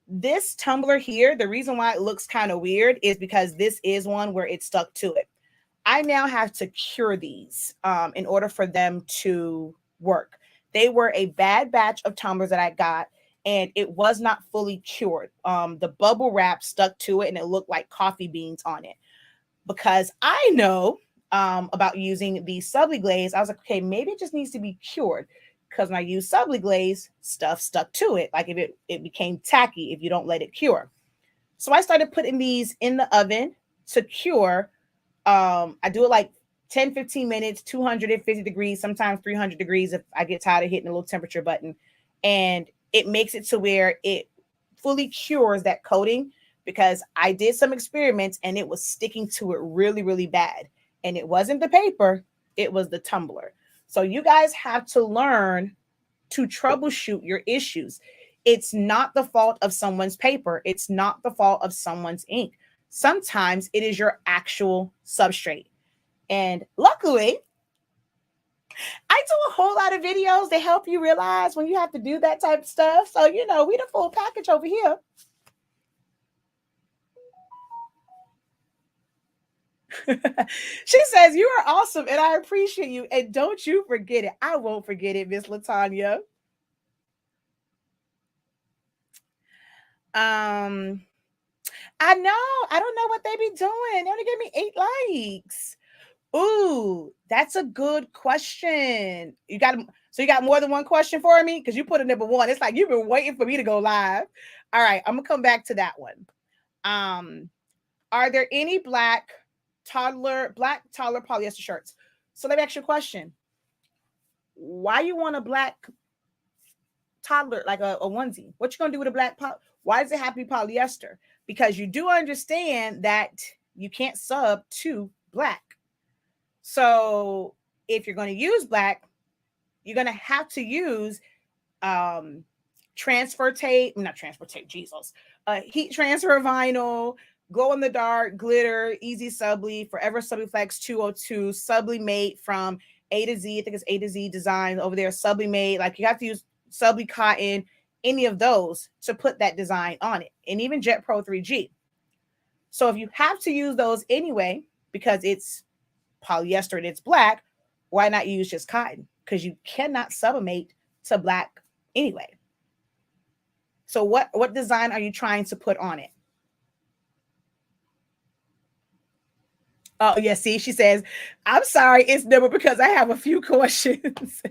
This tumbler here, the reason why it looks kind of weird is because this is one where it stuck to it. I now have to cure these in order for them to work. They were a bad batch of tumblers that I got, and it was not fully cured. The bubble wrap stuck to it, and it looked like coffee beans on it. Because I know about using the Subli glaze, I was like, okay, maybe it just needs to be cured. because when I used Subliglaze, stuff stuck to it. Like if it became tacky if you don't let it cure. So I started putting these in the oven to cure. I do it like 10, 15 minutes, 250 degrees, sometimes 300 degrees if I get tired of hitting the little temperature button. And it makes it to where it fully cures that coating, because I did some experiments and it was sticking to it really, really bad. And it wasn't the paper, it was the tumbler. So you guys have to learn to troubleshoot your issues. It's not the fault of someone's paper. It's not the fault of someone's ink. Sometimes it is your actual substrate. And luckily, I do a whole lot of videos to help you realize when you have to do that type of stuff. So, we the full package over here. She says, you are awesome and I appreciate you. And don't you forget it. I won't forget it, Miss Latanya. I know. I don't know what they be doing. They only gave me 8 likes. Ooh, that's a good question. You got more than one question for me? Because you put a number one. It's like you've been waiting for me to go live. All right, I'm gonna come back to that one. Are there any black toddler polyester shirts? So let me ask you a question. Why you want a black toddler, like a onesie? What you gonna do with a black why does it have to be polyester? Because you do understand that you can't sub to black. So if you're going to use black, you're going to have to use transfer tape, Jesus, heat transfer vinyl, glow in the dark, glitter, easy subli, forever Subliflex 202, Sublimate from A to Z. I think it's A to Z design over there. Sublimate, like you have to use Subli cotton, any of those to put that design on it, and even Jet Pro 3G. So if you have to use those anyway, because it's polyester and it's black, why not use just cotton? Because you cannot sublimate to black anyway. So what design are you trying to put on it? Oh yeah, see, she says, I'm sorry, it's never, because I have a few questions.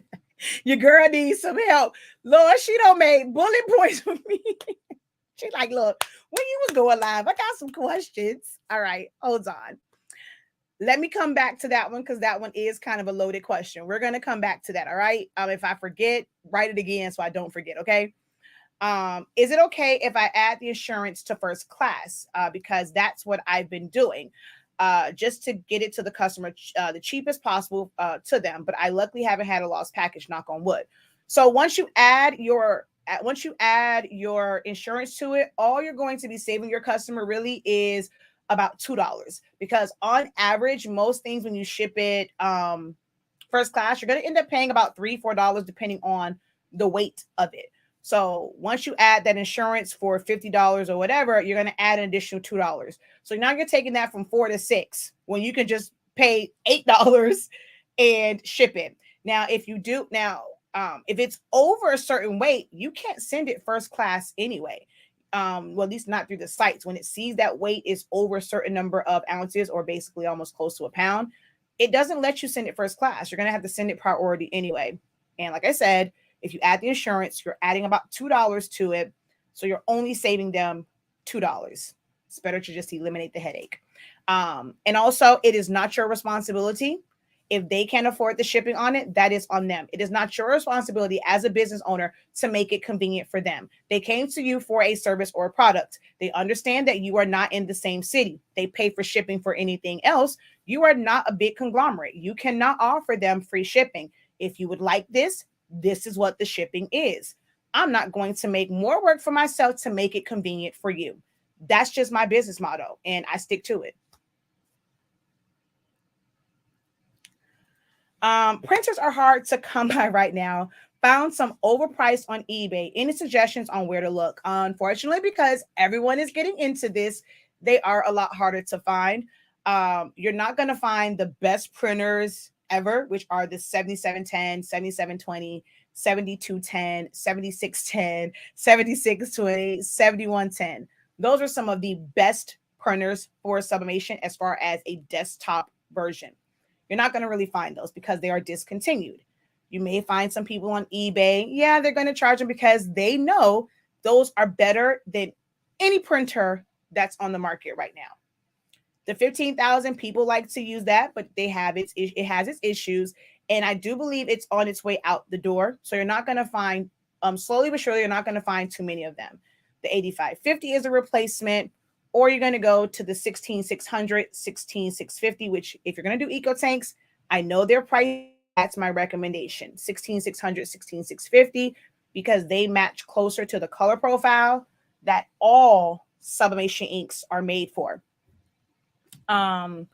Your girl needs some help. Lord, she don't make bullet points for me. She's like, look, when you was going live, I got some questions. All right, hold on. Let me come back to that one, because that one is kind of a loaded question. We're going to come back to that. All right. If I forget, write it again so I don't forget. Okay. Is it okay if I add the insurance to first class? Because that's what I've been doing, just to get it to the customer the cheapest possible to them. But I luckily haven't had a lost package, knock on wood. So once you add your insurance to it, all you're going to be saving your customer really is about $2, because on average, most things when you ship it first class, you're going to end up paying about $3-4 depending on the weight of it. So once you add that insurance for $50 or whatever, you're going to add an additional $2. So now you're taking that from $4 to $6 when you can just pay $8 and ship it. Now, if it's over a certain weight, you can't send it first class anyway. Well, at least not through the sites. When it sees that weight is over a certain number of ounces, or basically almost close to a pound, it doesn't let you send it first class. You're going to have to send it priority anyway. And like I said, if you add the insurance, you're adding about $2 to it. So you're only saving them $2. It's better to just eliminate the headache. And also, it is not your responsibility. If they can't afford the shipping on it, that is on them. It is not your responsibility as a business owner to make it convenient for them. They came to you for a service or a product. They understand that you are not in the same city. They pay for shipping for anything else. You are not a big conglomerate. You cannot offer them free shipping. If you would like this, this is what the shipping is. I'm not going to make more work for myself to make it convenient for you. That's just my business motto, and I stick to it. Printers are hard to come by right now. Found some overpriced on eBay. Any suggestions on where to look? Unfortunately, because everyone is getting into this, they are a lot harder to find. You're not going to find the best printers ever, which are the 7710, 7720, 7210, 7610, 7620, 7110. Those are some of the best printers for sublimation as far as a desktop version. You're not going to really find those because they are discontinued. You may find some people on eBay. Yeah, they're going to charge them because they know those are better than any printer that's on the market right now. The 15,000 people like to use that, but it has its issues, and I do believe it's on its way out the door. So you're not going to find slowly but surely you're not going to find too many of them. The 8550 is a replacement, or you're going to go to the 16600, 16650, which if you're going to do eco tanks, I know their price. That's my recommendation. 16600, 16650, because they match closer to the color profile that all sublimation inks are made for. And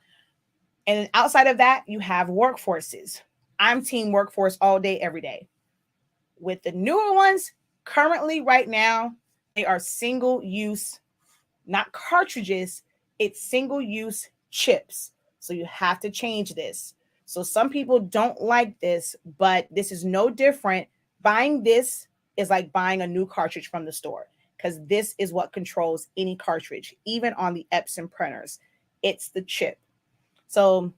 outside of that, you have workforces. I'm team workforce all day, every day. With the newer ones, currently right now, they are single use, not cartridges, it's single use chips. So you have to change this. So some people don't like this, but this is no different. Buying this is like buying a new cartridge from the store, because this is what controls any cartridge, even on the Epson printers. It's the chip. So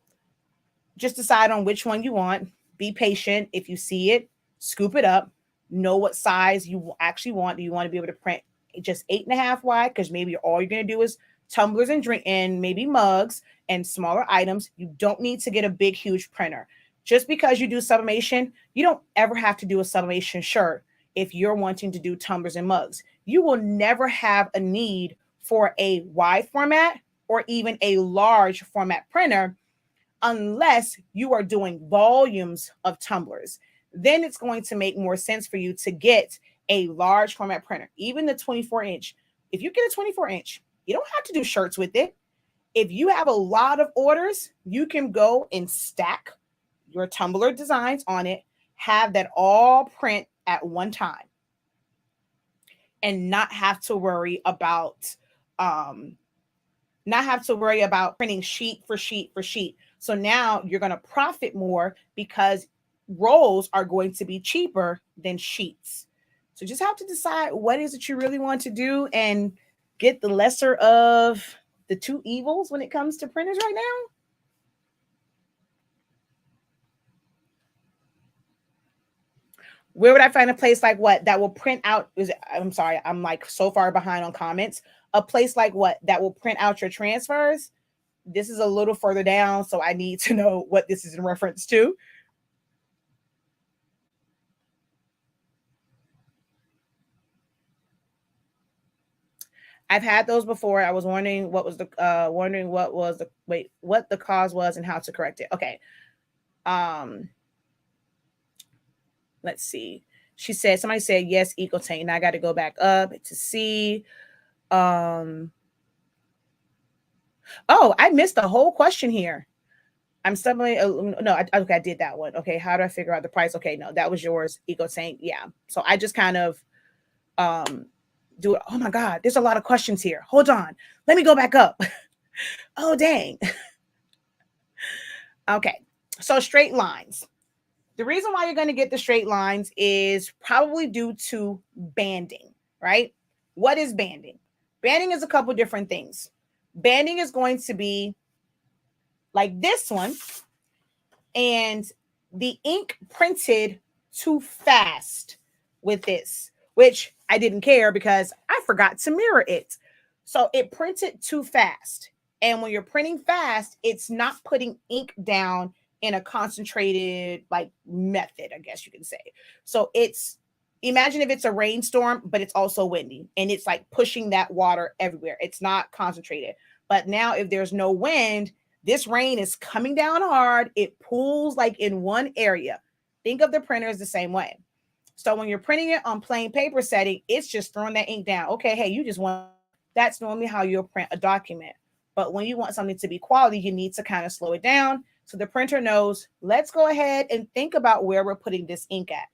just decide on which one you want. Be patient. If you see it, scoop it up. Know what size you actually want. Do you want to be able to print just 8.5 wide? Because maybe all you're going to do is tumblers and drink and maybe mugs and smaller items. You don't need to get a big, huge printer. Just because you do sublimation, you don't ever have to do a sublimation shirt if you're wanting to do tumblers and mugs. You will never have a need for a wide format or even a large format printer unless you are doing volumes of tumblers. Then it's going to make more sense for you to get a large format printer, even the 24-inch. If you get a 24-inch, you don't have to do shirts with it. If you have a lot of orders, you can go and stack your tumbler designs on it, have that all print at one time, and not have to worry about printing sheet for sheet for sheet. So now you're going to profit more because rolls are going to be cheaper than sheets. So just have to decide what is it you really want to do and get the lesser of the two evils when it comes to printers right now. Where would I find a place like what that will print out? I'm sorry, I'm like so far behind on comments. A place like what that will print out your transfers? This is a little further down, so I need to know what this is in reference to. I've had those before. I was wondering what the cause was and how to correct it. Okay. Let's see. Somebody said yes, EcoTank. Now I got to go back up to see. Oh, I missed the whole question here. I'm stumbling. No, I did that one. Okay, how do I figure out the price? Okay, no, that was yours, EcoTank. Yeah. So I just kind of do it. Oh my God, there's a lot of questions here. Hold on. Let me go back up. Oh, dang. Okay. So straight lines. The reason why you're going to get the straight lines is probably due to banding, right? What is banding? Banding is a couple different things. Banding is going to be like this one, and the ink printed too fast with this, which I didn't care because I forgot to mirror it. So it printed too fast. And when you're printing fast, it's not putting ink down in a concentrated like method, I guess you can say. So imagine if it's a rainstorm, but it's also windy and it's like pushing that water everywhere. It's not concentrated. But now if there's no wind, this rain is coming down hard. It pools like in one area. Think of the printers the same way. So when you're printing it on plain paper setting, it's just throwing that ink down. Okay, hey, that's normally how you'll print a document. But when you want something to be quality, you need to kind of slow it down. So the printer knows, let's go ahead and think about where we're putting this ink at.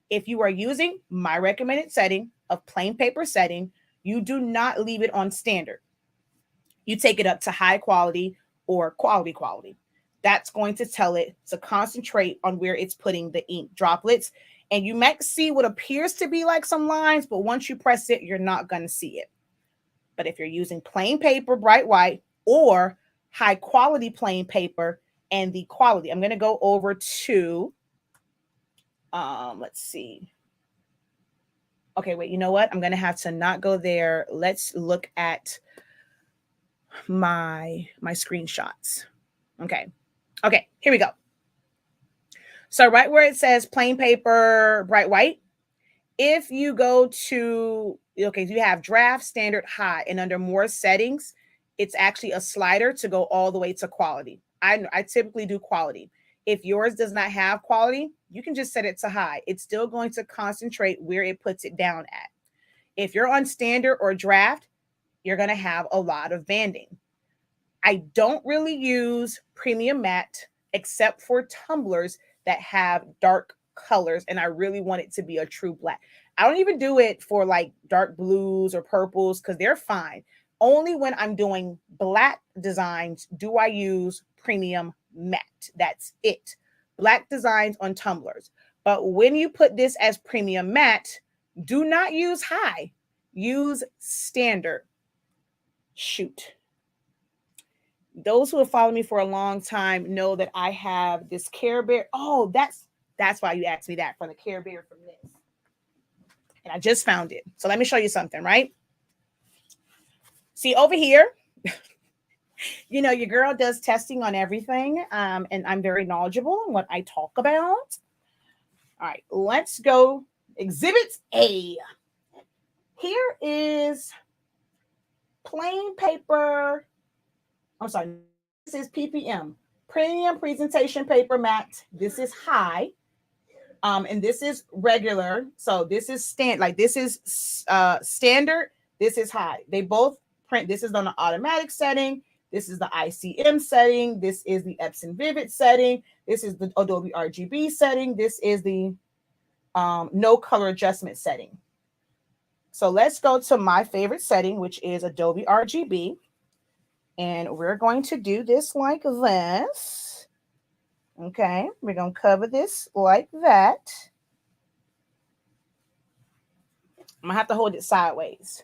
If you are using my recommended setting of plain paper setting, you do not leave it on standard. You take it up to high quality or quality. That's going to tell it to concentrate on where it's putting the ink droplets. And you might see what appears to be like some lines, but once you press it, you're not going to see it. But if you're using plain paper, bright white, or high quality plain paper, and the quality, I'm going to go over to Let's see. Okay, wait, you know what? I'm gonna have to not go there. Let's look at my screenshots. Okay. Okay, here we go. So right where it says plain paper, bright white, if you go to, okay, you have draft, standard, high, and under more settings, it's actually a slider to go all the way to quality. I typically do quality. If yours does not have quality, you can just set it to high. It's still going to concentrate where it puts it down at. If you're on standard or draft, you're going to have a lot of banding. I don't really use premium matte except for tumblers that have dark colors, and I really want it to be a true black. I don't even do it for like dark blues or purples because they're fine. Only when I'm doing black designs do I use premium matte. That's it. Black designs on tumblers. But when you put this as premium matte, do not use high. Use standard. Shoot. Those who have followed me for a long time know that I have this Care Bear. Oh, that's why you asked me that, for the Care Bear from this. And I just found it. So let me show you something, right? See over here, you know, your girl does testing on everything. And I'm very knowledgeable in what I talk about. All right, let's go. Exhibit A. Here is plain paper. I'm sorry. This is PPM, premium presentation paper matte. This is high. And this is regular. So this is this is standard. This is high. They both print. This is on the automatic setting. This is the ICM setting. This is the Epson Vivid setting. This is the Adobe RGB setting. This is the no color adjustment setting. So let's go to my favorite setting, which is Adobe RGB. And we're going to do this like this. Okay, we're going to cover this like that. I'm going to have to hold it sideways.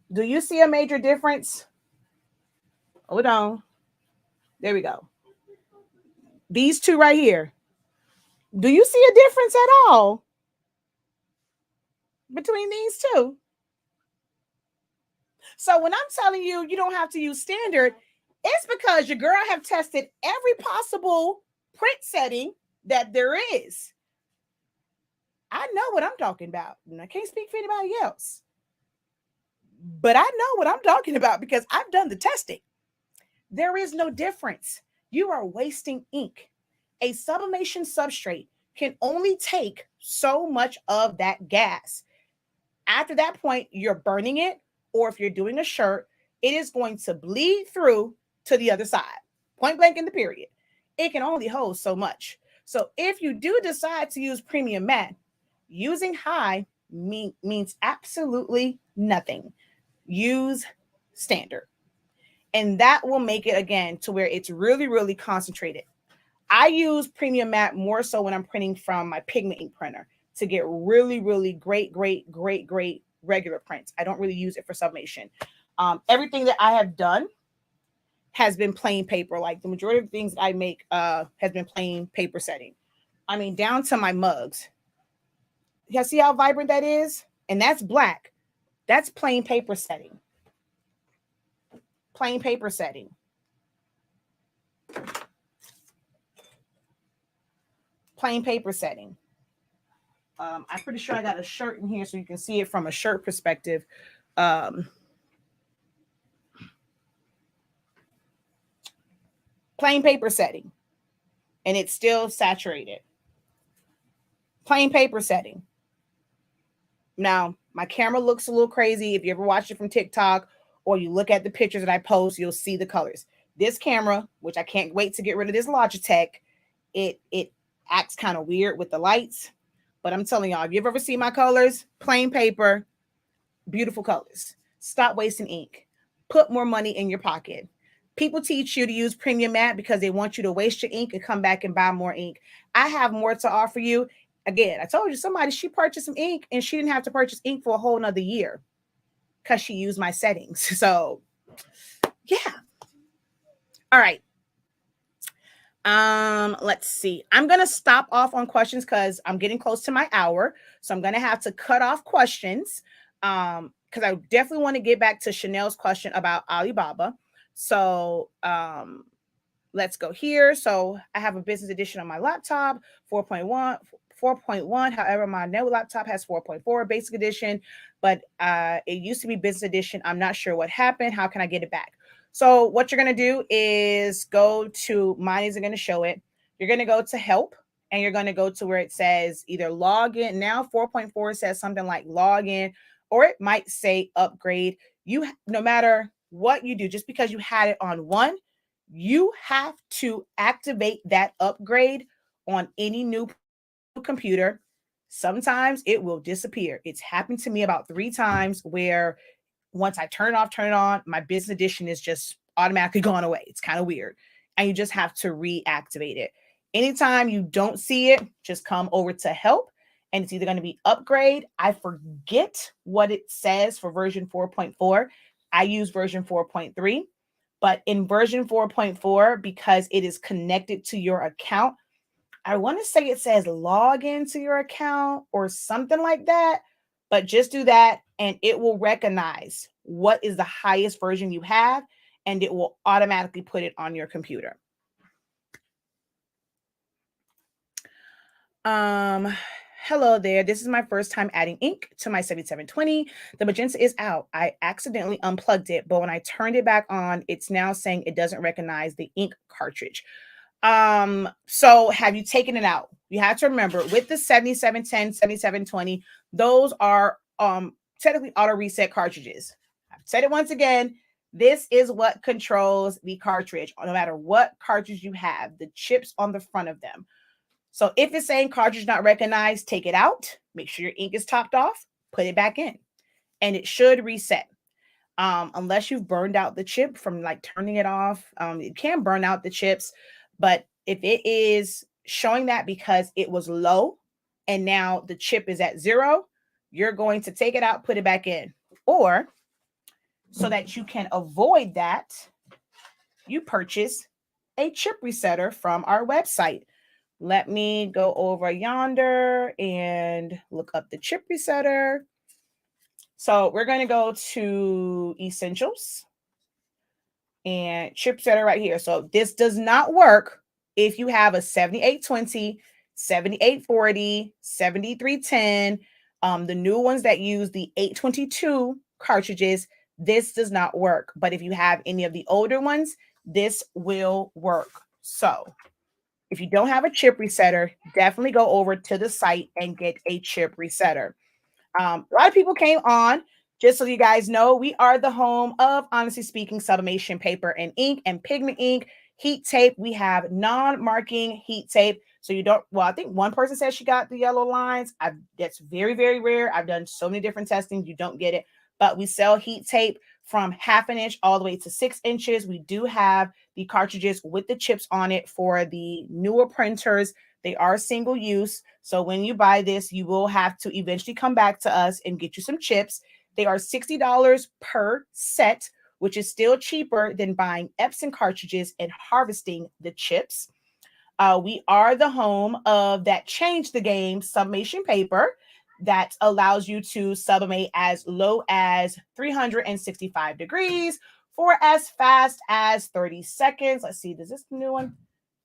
Do you see a major difference? Hold on. There we go. These two right here. Do you see a difference at all between these two? So when I'm telling you, you don't have to use standard, it's because your girl have tested every possible print setting that there is. I know what I'm talking about, and I can't speak for anybody else. But I know what I'm talking about because I've done the testing. There is no difference. You are wasting ink. A sublimation substrate can only take so much of that gas. After that point, you're burning it, or if you're doing a shirt, it is going to bleed through to the other side. Point blank in the period. It can only hold so much. So if you do decide to use premium matte, using high means absolutely nothing. Use standard. And that will make it, again, to where it's really, really concentrated. I use premium matte more so when I'm printing from my pigment ink printer to get really, really great regular prints. I don't really use it for sublimation. Everything that I have done has been plain paper. Like the majority of things that I make has been plain paper setting. I mean, down to my mugs. You see how vibrant that is? And that's black. That's plain paper setting. Plain paper setting. Plain paper setting. I'm pretty sure I got a shirt in here so you can see it from a shirt perspective. Plain paper setting. And it's still saturated. Plain paper setting. Now, my camera looks a little crazy. If you ever watch it from TikTok or you look at the pictures that I post, you'll see the colors. This camera, which I can't wait to get rid of this Logitech, it acts kind of weird with the lights. But I'm telling y'all, if you've ever seen my colors, plain paper, beautiful colors. Stop wasting ink. Put more money in your pocket. People teach you to use premium matte because they want you to waste your ink and come back and buy more ink. I have more to offer you. Again, I told you somebody, she purchased some ink and she didn't have to purchase ink for a whole nother year because she used my settings. So, yeah. All right. Let's see. I'm gonna stop off on questions because I'm getting close to my hour. So I'm gonna have to cut off questions. Because I definitely want to get back to Chanel's question about Alibaba. So let's go here. So I have a business edition on my laptop, 4.1, 4.1. However, my new laptop has 4.4 basic edition, but it used to be business edition. I'm not sure what happened. How can I get it back? So what you're going to do is go to, mine isn't going to show it. You're going to go to help, and you're going to go to where it says either log in. Now 4.4 says something like log in, or it might say upgrade. No matter what you do, just because you had it on one, you have to activate that upgrade on any new computer. Sometimes it will disappear. It's happened to me about 3 times where once I turn it on, my business edition is just automatically gone away. It's kind of weird. And you just have to reactivate it. Anytime you don't see it, just come over to help. And it's either going to be upgrade. I forget what it says for version 4.4. I use version 4.3. But in version 4.4, because it is connected to your account, I want to say it says log into your account or something like that. But just do that and it will recognize what is the highest version you have, and it will automatically put it on your computer. Hello there. This is my first time adding ink to my 7720. The magenta is out. I accidentally unplugged it, but when I turned it back on, it's now saying it doesn't recognize the ink cartridge. So have you taken it out? You have to remember with the 7710, 7720, those are technically auto reset cartridges. I've said it once again. This is what controls the cartridge, no matter what cartridge you have, the chips on the front of them. So if it's saying cartridge not recognized, take it out, make sure your ink is topped off, put it back in, and it should reset. Unless you've burned out the chip from like turning it off. It can burn out the chips, but if it is showing that because it was low and now the chip is at 0, you're going to take it out, put it back in. Or so that you can avoid that, you purchase a chip resetter from our website. Let me go over yonder and look up the chip resetter. So we're going to go to Essentials and chip setter right here. So this does not work if you have a 7820, 7840, 7310, the new ones that use the 822 cartridges. This does not work. But if you have any of the older ones, this will work. So if you don't have a chip resetter, definitely go over to the site and get a chip resetter. A lot of people came on. Just so you guys know, we are the home of, honestly speaking, sublimation paper and ink and pigment ink, heat tape. We have non-marking heat tape. So you don't, well, I think one person said she got the yellow lines. That's very, very rare. I've done so many different testings. You don't get it. But we sell heat tape from 1/2 inch all the way to 6 inches. We do have the cartridges with the chips on it for the newer printers. They are single use. So when you buy this, you will have to eventually come back to us and get you some chips. They are $60 per set, which is still cheaper than buying Epson cartridges and harvesting the chips. We are the home of that Change the Game sublimation paper that allows you to sublimate as low as 365 degrees for as fast as 30 seconds. Let's see, does this new one?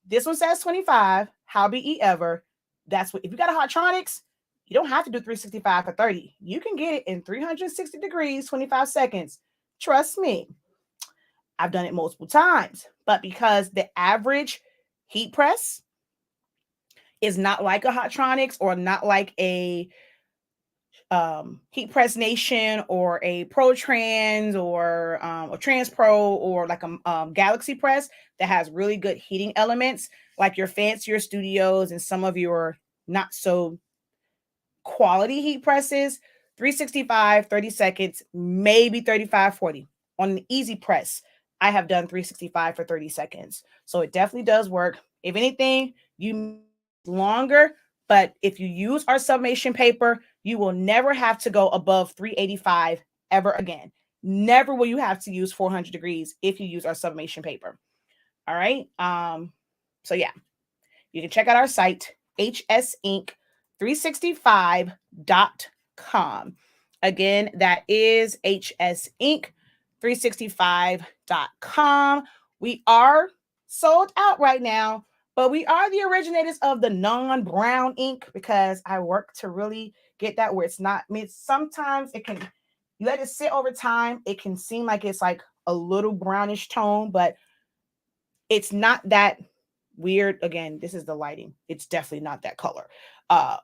This one says 25. How be it ever? That's what, if you got a Hotronix, you don't have to do 365 for 30. You can get it in 360 degrees, 25 seconds. Trust me. I've done it multiple times. But because the average heat press is not like a Hotronix or not like a Heat Press Nation or a ProTrans or a Trans Pro or like a Galaxy Press that has really good heating elements, like your fancier studios and some of your not so quality heat presses. 365, 30 seconds, maybe 35, 40. On an easy press, I have done 365 for 30 seconds. So it definitely does work. If anything, you longer, but if you use our sublimation paper, you will never have to go above 385 ever again. Never will you have to use 400 degrees if you use our sublimation paper. All right. So yeah, you can check out our site, hsinc365.com. Again, that is hsinc365.com. We are sold out right now, but we are the originators of the non-brown ink because I work to really get that where it's not. I mean, sometimes it can, you let it sit over time, it can seem like it's like a little brownish tone, but it's not that weird. Again, this is the lighting. It's definitely not that color,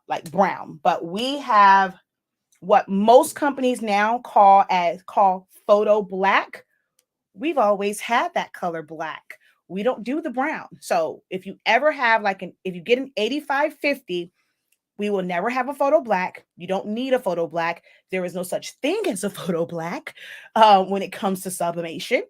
like brown. But we have what most companies now call photo black. We've always had that color black. We don't do the brown. So if you ever have if you get an 8550, we will never have a photo black. You don't need a photo black. There is no such thing as a photo black when it comes to sublimation.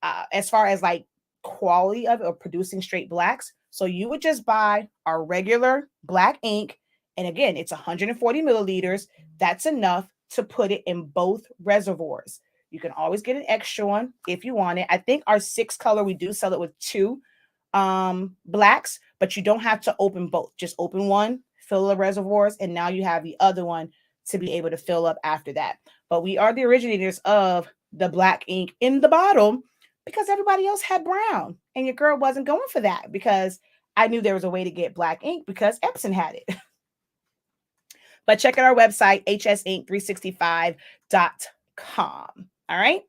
As far as like quality of producing straight blacks. So you would just buy our regular black ink. And again, it's 140 milliliters. That's enough to put it in both reservoirs. You can always get an extra one if you want it. I think our 6 color, we do sell it with 2 blacks, but you don't have to open both. Just open one, fill the reservoirs, and now you have the other one to be able to fill up after that. But we are the originators of the black ink in the bottle because everybody else had brown, and your girl wasn't going for that because I knew there was a way to get black ink because Epson had it. But check out our website, hsinc365.com. All right.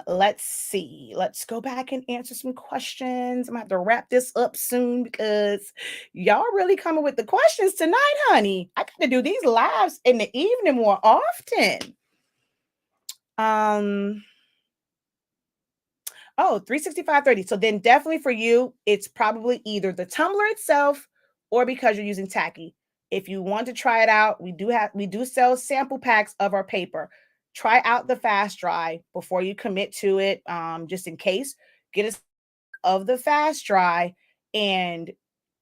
Let's see. Let's go back and answer some questions. I'm gonna have to wrap this up soon because y'all really coming with the questions tonight, honey. I got to do these lives in the evening more often. Oh, 365.30. So then definitely for you, it's probably either the tumbler itself or because you're using tacky. If you want to try it out, we do sell sample packs of our paper. Try out the fast dry before you commit to it, just in case. Get a of the fast dry and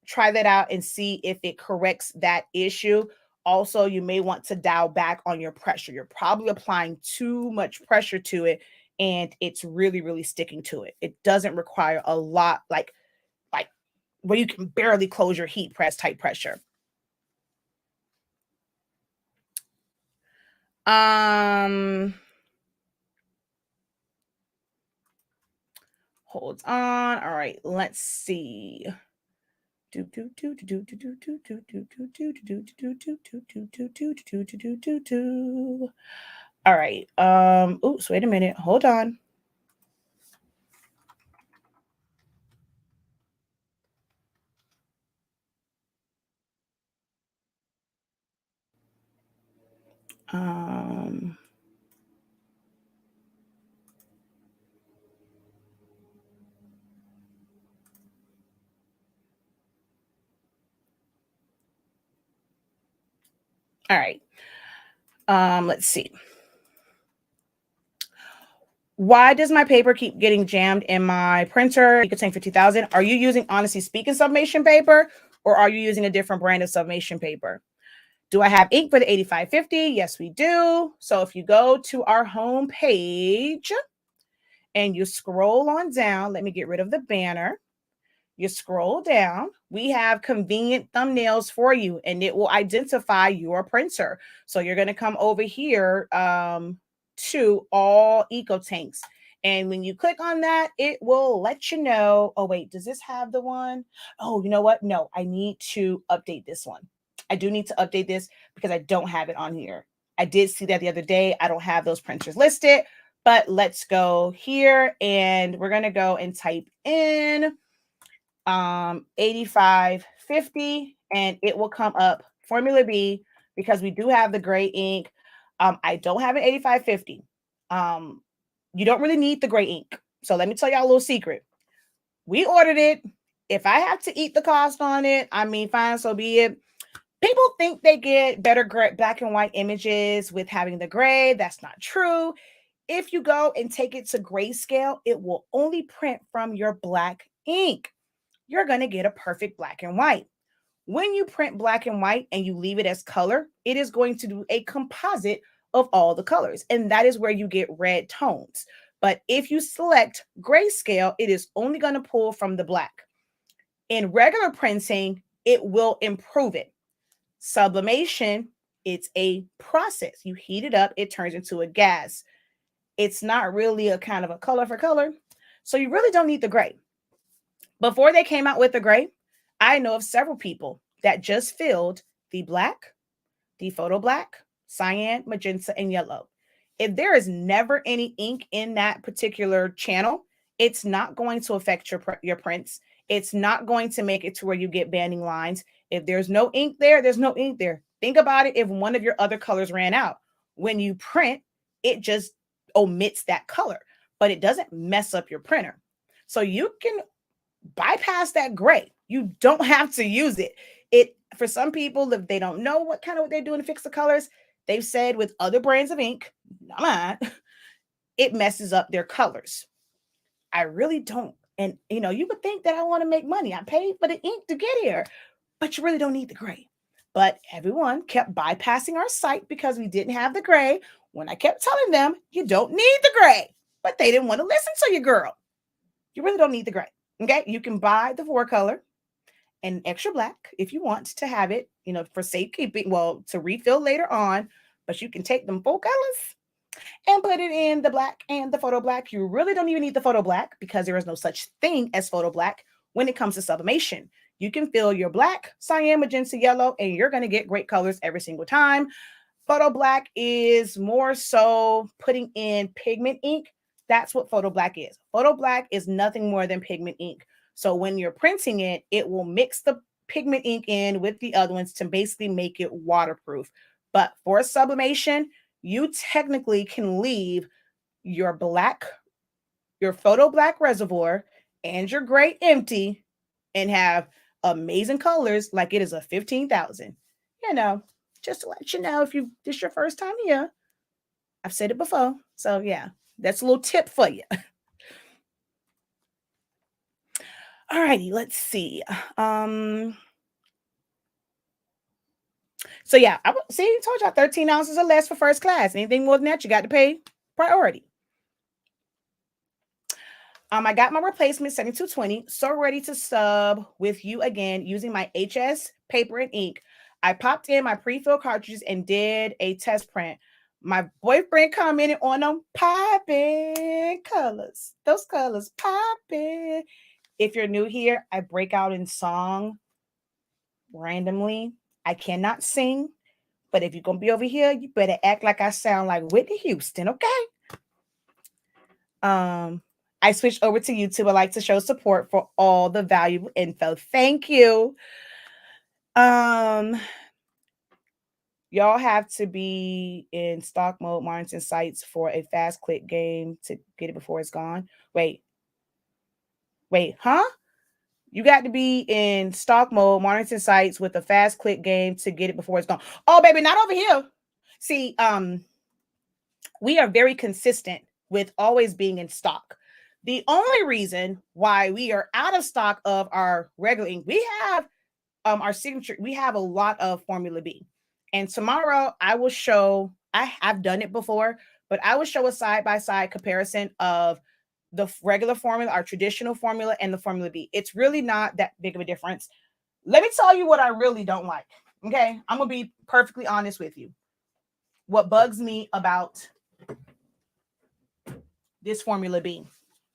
try that out and see if it corrects that issue. Also, you may want to dial back on your pressure. You're probably applying too much pressure to it and it's really, really sticking to it. It doesn't require a lot like where you can barely close your heat press type pressure. Hold on. All right, let's see. All right. Oops, wait a minute. Hold on. All right. Let's see. Why does my paper keep getting jammed in my printer? You could say 50,000. Are you using Honestly Speaking sublimation paper or are you using a different brand of sublimation paper? Do I have ink for the 8550? Yes, we do. So if you go to our home page and you scroll on down, let me get rid of the banner. You scroll down, we have convenient thumbnails for you and it will identify your printer. So you're going to come over here to all eco tanks. And when you click on that, it will let you know. Oh, wait, does this have the one? Oh, you know what? No, I need to update this one. I do need to update this because I don't have it on here. I did see that the other day. I don't have those printers listed, but let's go here and we're going to go and type in 8550 and it will come up Formula B because we do have the gray ink. I don't have an 8550. You don't really need the gray ink. So let me tell y'all a little secret. We ordered it. If I have to eat the cost on it, I mean, fine, so be it. People think they get better black and white images with having the gray. That's not true. If you go and take it to grayscale, it will only print from your black ink. You're going to get a perfect black and white. When you print black and white and you leave it as color, it is going to do a composite of all the colors. And that is where you get red tones. But if you select grayscale, it is only going to pull from the black. In regular printing, it will improve it. Sublimation, it's a process. You heat it up, it turns into a gas. It's not really a kind of a color for color. So you really don't need the gray. Before they came out with the gray, I know of several people that just filled the black, the photo black, cyan, magenta, and yellow. If there is never any ink in that particular channel, it's not going to affect your prints. It's not going to make it to where you get banding lines. If there's no ink there, there's no ink there. Think about it if one of your other colors ran out. When you print, it just omits that color, but it doesn't mess up your printer. So you can bypass that gray. You don't have to use it. It for some people, if they don't know what they're doing to fix the colors, they've said with other brands of ink, not mine, it messes up their colors. I really don't. And you would think that I want to make money. I paid for the ink to get here, but you really don't need the gray. But everyone kept bypassing our site because we didn't have the gray when I kept telling them you don't need the gray, but they didn't want to listen to you, girl. You really don't need the gray. Okay, you can buy the 4-color and extra black if you want to have it, for safekeeping, well, to refill later on, but you can take them 4 colors and put it in the black and the photo black. You really don't even need the photo black because there is no such thing as photo black when it comes to sublimation. You can fill your black, cyan, magenta, yellow, and you're going to get great colors every single time. Photo black is more so putting in pigment ink. That's what photo black is. Photo black is nothing more than pigment ink. So when you're printing it, it will mix the pigment ink in with the other ones to basically make it waterproof. But for sublimation, you technically can leave your black, your photo black reservoir and your gray empty and have amazing colors like it is a 15,000. Just to let you know, if this is your first time here, I've said it before. So yeah, that's a little tip for you. All righty, let's see. So yeah, I told y'all 13 ounces or less for first class. Anything more than that, you got to pay priority. I got my replacement 7220, so ready to sub with you again using my HS paper and ink. I popped in my pre-filled cartridges and did a test print. My boyfriend commented on them popping colors. Those colors popping. If you're new here, I break out in song randomly. I cannot sing, but if you're going to be over here, you better act like I sound like Whitney Houston, okay? I switched over to YouTube. I like to show support for all the valuable info. Thank you. Y'all have to be in stock mode monitoring sites for a fast click game to get it before it's gone. Wait, huh? You got to be in stock mode monitoring sites with a fast click game to get it before it's gone. Oh, baby, not over here. See, we are very consistent with always being in stock. The only reason why we are out of stock of our regular ink, we have our signature, we have a lot of Formula B. And tomorrow I will show, I've done it before, but I will show a side-by-side comparison of the regular formula, our traditional formula, and the Formula B. It's really not that big of a difference. Let me tell you what I really don't like. Okay, I'm going to be perfectly honest with you. What bugs me about this Formula B,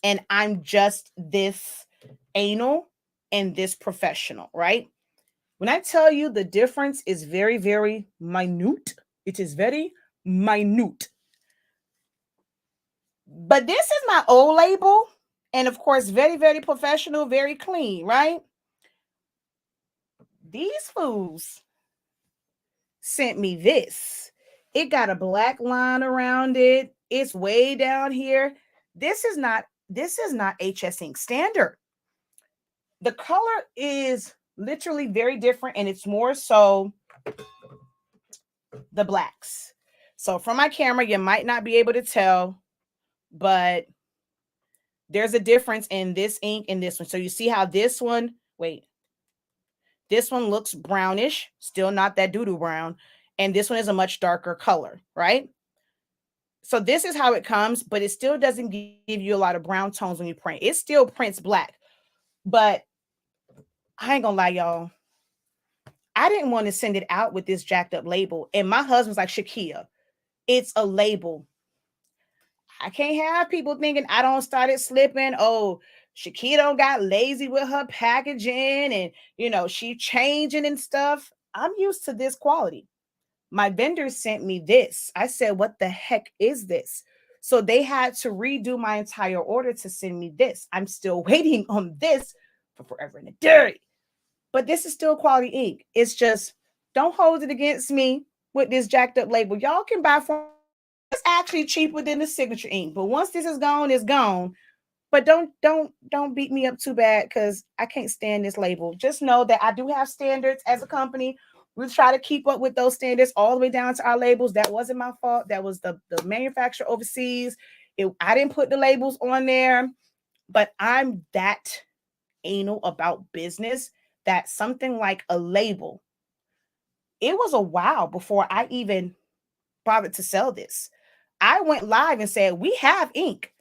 and I'm just this anal and this professional, right? When I tell you the difference is very, very minute, it is very minute. But this is my old label, and of course, very, very professional, very clean, right? These fools sent me this. It got a black line around it. It's way down here. This is not HS Ink standard. The color is literally very different, and it's more so the blacks. So from my camera, you might not be able to tell, but there's a difference in this ink and this one. So you see how this one, this one looks brownish, still not that doo-doo brown, and this one is a much darker color, right? So this is how it comes, but it still doesn't give you a lot of brown tones when you print. It still prints black, but I ain't gonna lie, y'all. I didn't want to send it out with this jacked up label. And my husband's like, Shakia, it's a label. I can't have people thinking I don't started slipping. Oh, Shakia don't got lazy with her packaging and, she changing and stuff. I'm used to this quality. My vendor sent me this. I said, what the heck is this? So they had to redo my entire order to send me this. I'm still waiting on this for Forever in the Dirty. But this is still quality ink. It's just, don't hold it against me with this jacked up label. Y'all can buy from, it's actually cheaper than the signature ink. But once this is gone, it's gone. But don't beat me up too bad because I can't stand this label. Just know that I do have standards as a company. We try to keep up with those standards all the way down to our labels. That wasn't my fault. That was the manufacturer overseas. I didn't put the labels on there, but I'm that anal about business that something like a label, it was a while before I even bothered to sell this. I went live and said, we have ink.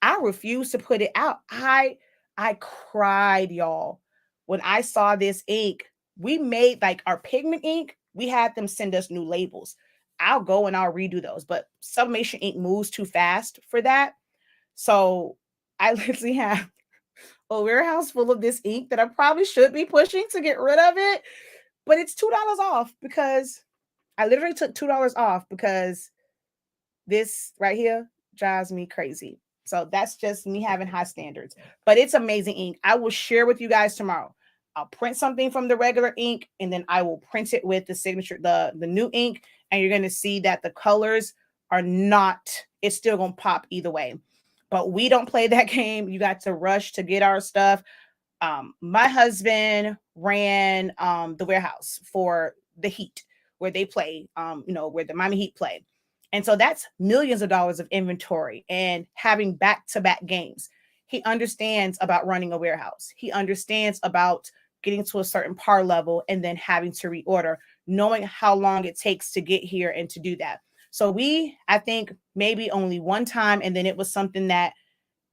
I refused to put it out. I cried, y'all, when I saw this ink. We made like our pigment ink. We had them send us new labels. I'll go and I'll redo those, but Sublimation ink moves too fast for that. So I literally have a warehouse full of this ink that I probably should be pushing to get rid of it, but it's $2 off because I literally took $2 off because this right here drives me crazy. So that's just me having high standards. But it's amazing ink. I will share with you guys tomorrow. I'll print something from the regular ink and then I will print it with the signature, the new ink. And you're going to see that the colors are not, it's still going to pop either way. But we don't play that game. You got to rush to get our stuff. My husband ran the warehouse for the Heat where they play, where the Miami Heat play. And so that's millions of dollars of inventory and having back-to-back games. He understands about running a warehouse. He understands about getting to a certain par level and then having to reorder, knowing how long it takes to get here and to do that. So I think maybe only one time, and then it was something that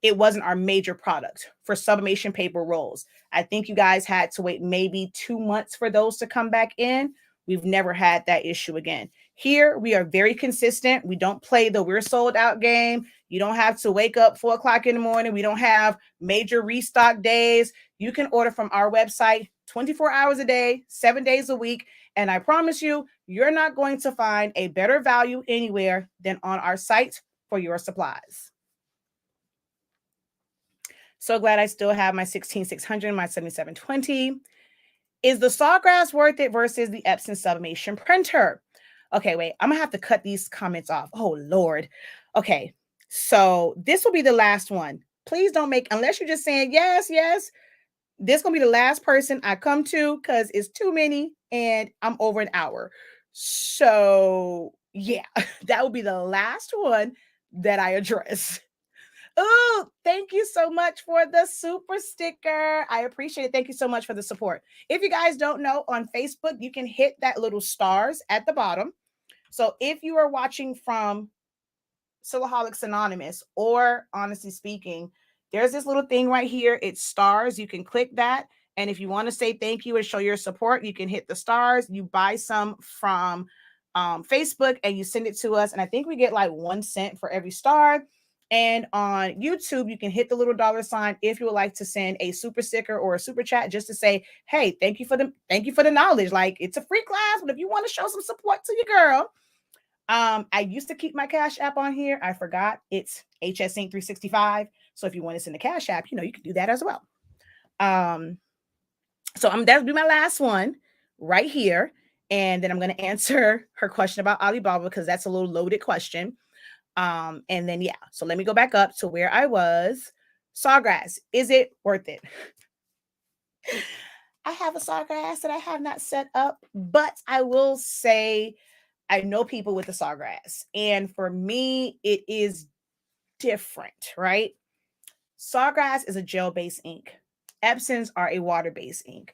it wasn't our major product for sublimation paper rolls. I think you guys had to wait maybe 2 months for those to come back in. We've never had that issue again. Here, we are very consistent. We don't play the we're sold out game. You don't have to wake up 4 o'clock in the morning. We don't have major restock days. You can order from our website 24 hours a day, 7 days a week. And I promise you, you're not going to find a better value anywhere than on our site for your supplies. So glad I still have my 16600, my 7720. Is the Sawgrass worth it versus the Epson Sublimation printer? Okay, wait, I'm gonna have to cut these comments off. Oh, Lord. Okay, so this will be the last one. Please don't unless you're just saying yes, yes, this gonna be the last person I come to because it's too many and I'm over an hour. So yeah, that will be the last one that I address. Oh, thank you so much for the super sticker. I appreciate it. Thank you so much for the support. If you guys don't know, on Facebook, you can hit that little stars at the bottom. So if you are watching from Silaholics Anonymous or Honestly Speaking, there's this little thing right here. It's stars. You can click that. And if you want to say thank you and show your support, you can hit the stars. You buy some from Facebook and you send it to us. And I think we get like 1 cent for every star. And on YouTube, you can hit the little $ if you would like to send a super sticker or a super chat just to say, hey, thank you for the knowledge. Like, it's a free class, but if you want to show some support to your girl, I used to keep my Cash App on here. I forgot. It's HS Inc 365. So if you want to send a Cash App, you can do that as well. So that'll be my last one right here. And then I'm going to answer her question about Alibaba because that's a little loaded question. And then, yeah, so let me go back up to where I was. Sawgrass, is it worth it? I have a Sawgrass that I have not set up, but I will say I know people with the Sawgrass. And for me, it is different, right? Sawgrass is a gel-based ink. Epsons are a water-based ink.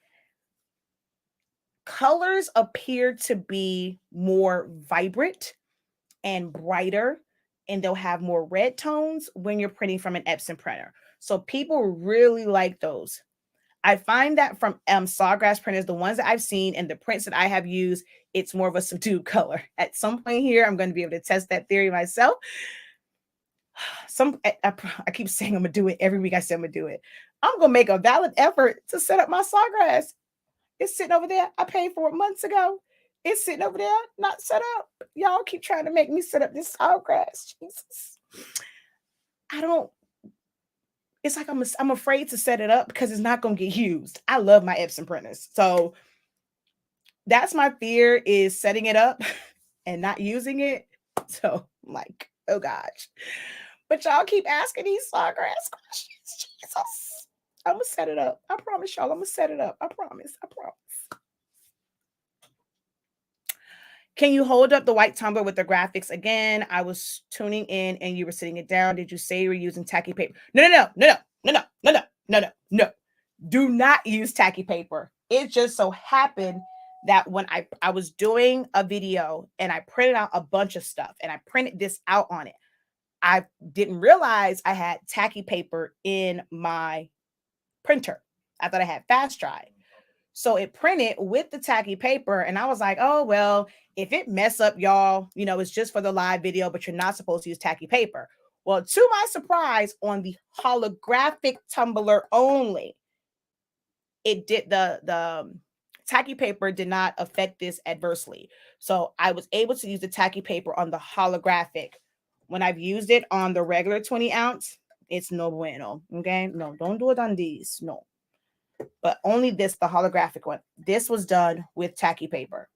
Colors appear to be more vibrant and brighter and they'll have more red tones when you're printing from an Epson printer. So people really like those. I find that from Sawgrass printers, the ones that I've seen and the prints that I have used, it's more of a subdued color. At some point here, I'm going to be able to test that theory myself. I keep saying I'm gonna do it every week. I say I'm gonna do it. I'm gonna make a valid effort to set up my Sawgrass. It's sitting over there. I paid for it months ago. It's sitting over there, not set up. Y'all keep trying to make me set up this Sawgrass. Jesus, I don't. It's like I'm afraid to set it up because it's not gonna get used. I love my Epson printers, so that's my fear, is setting it up and not using it. So I'm like, oh gosh. But y'all keep asking these Sawgrass questions. Jesus. I'm gonna set it up. I promise y'all, I'm gonna set it up. I promise. I promise. Can you hold up the white tumbler with the graphics again? I was tuning in and you were sitting it down. Did you say you were using tacky paper? No. Do not use tacky paper. It just so happened that when I was doing a video and I printed out a bunch of stuff and I printed this out on it, I didn't realize I had tacky paper in my printer. I thought I had fast drive. So it printed with the tacky paper. And I was like, oh, well, if it mess up, y'all, it's just for the live video, but you're not supposed to use tacky paper. Well, to my surprise, on the holographic tumbler only, it did the tacky paper did not affect this adversely. So I was able to use the tacky paper on the holographic. When I've used it on the regular 20 ounce, it's no bueno. Okay. No, don't do it on these. No. But only this, the holographic one. This was done with tacky paper.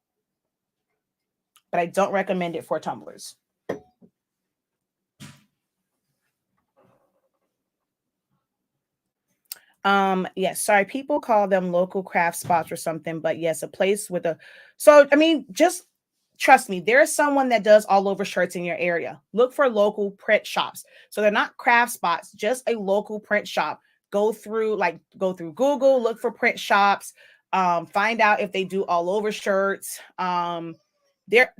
But I don't recommend it for tumblers. Yes, sorry, people call them local craft spots or something, but yes, a place with a just trust me, there's someone that does all over shirts in your area. Look for local print shops. So they're not craft spots, just a local print shop. Go through Google, look for print shops, find out if they do all over shirts.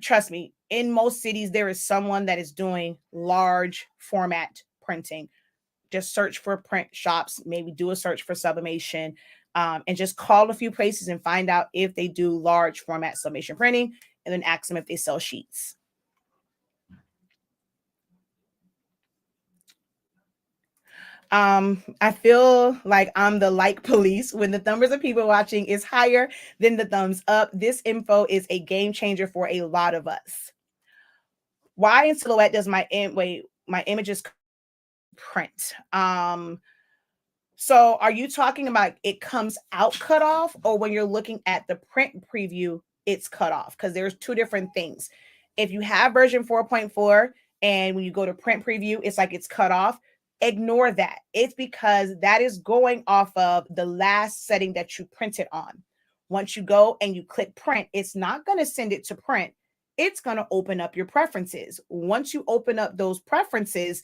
Trust me, in most cities, there is someone that is doing large format printing. Just search for print shops, maybe do a search for Sublimation, and just call a few places and find out if they do large format sublimation printing, and then ask them if they sell sheets. I feel like I'm the like police when the numbers of people watching is higher than the thumbs up. This info is a game changer for a lot of us. Why in silhouette does my images print? So are you talking about it comes out cut off, or when you're looking at the print preview, it's cut off? Because there's two different things. If you have version 4.4 and when you go to print preview, it's like it's cut off, ignore that. It's because that is going off of the last setting that you printed on. Once you go and you click print, it's not going to send it to print. It's going to open up your preferences. Once you open up those preferences,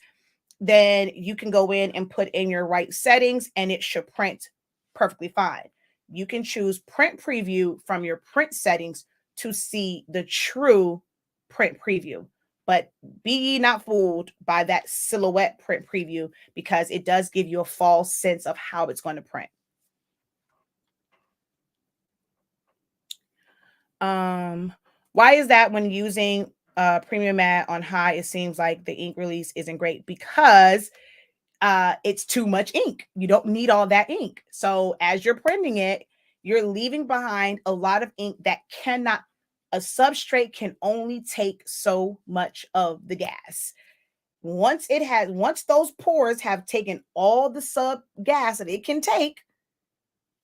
then you can go in and put in your right settings and it should print perfectly fine. You can choose print preview from your print settings to see the true print preview. But be not fooled by that silhouette print preview, because it does give you a false sense of how it's going to print. Why is that when using premium matte on high, it seems like the ink release isn't great? Because it's too much ink. You don't need all that ink. So as you're printing it, you're leaving behind a lot of ink that a substrate can only take so much of the gas. Once those pores have taken all the sub gas that it can take,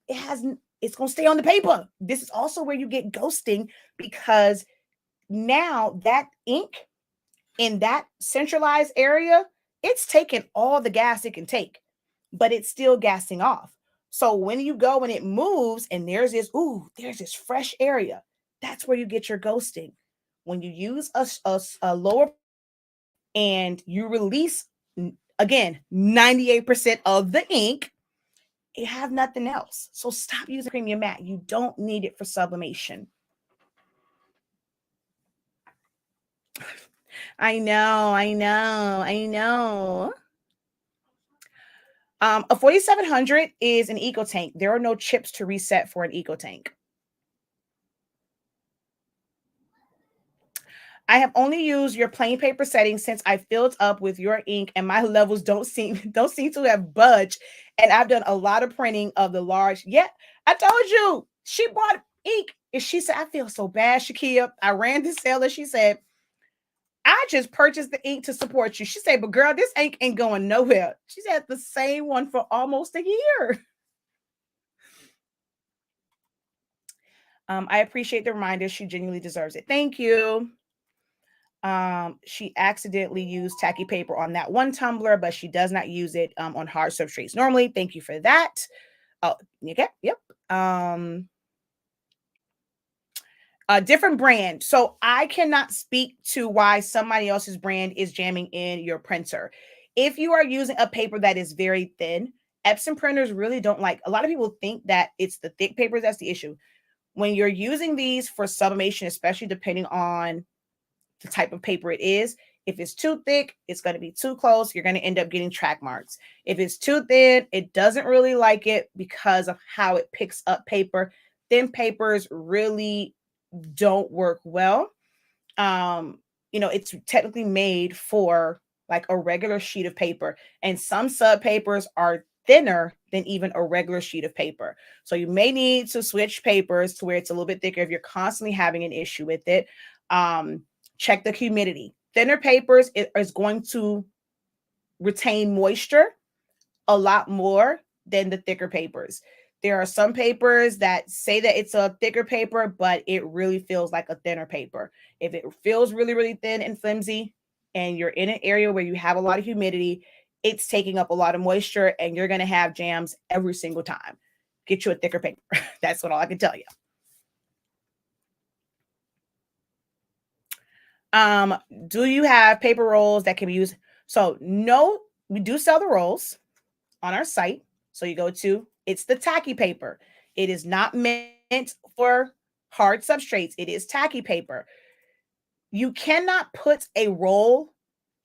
it's going to stay on the paper. This is also where you get ghosting, because now that ink in that centralized area, it's taking all the gas it can take, but it's still gassing off. So when you go and it moves and there's this fresh area, that's where you get your ghosting. When you use a lower and you release, again, 98% of the ink, you have nothing else. So stop using premium matte. You don't need it for sublimation. I know, I know, I know. A 4700 is an eco tank. There are no chips to reset for an eco tank. I have only used your plain paper settings since I filled up with your ink and my levels don't seem to have budged. And I've done a lot of printing of the large. Yeah, I told you she bought ink. And she said, I feel so bad, Shakia. I ran the sale and she said, I just purchased the ink to support you. She said, but girl, this ink ain't going nowhere. She's had the same one for almost a year. I appreciate the reminder. She genuinely deserves it. Thank you. She accidentally used tacky paper on that one tumbler, but she does not use it on hard substrates normally. Thank you for that. Oh, okay, yep. A different brand. So I cannot speak to why somebody else's brand is jamming in your printer. If you are using a paper that is very thin, Epson printers really don't like. A lot of people think that it's the thick papers that's the issue. When you're using these for sublimation, especially depending on the type of paper it is. If it's too thick, it's going to be too close. You're going to end up getting track marks. If it's too thin, it doesn't really like it because of how it picks up paper. Thin papers really don't work well. It's technically made for like a regular sheet of paper, and some sub papers are thinner than even a regular sheet of paper. So you may need to switch papers to where it's a little bit thicker if you're constantly having an issue with it. Check the humidity. Thinner papers is going to retain moisture a lot more than the thicker papers. There are some papers that say that it's a thicker paper, but it really feels like a thinner paper. If it feels really, really thin and flimsy, and you're in an area where you have a lot of humidity, it's taking up a lot of moisture, and you're going to have jams every single time. Get you a thicker paper. That's what all I can tell you. Do you have paper rolls that can be used? So no, we do sell the rolls on our site. So you go to, it's the tacky paper. It is not meant for hard substrates. It is tacky paper. You cannot put a roll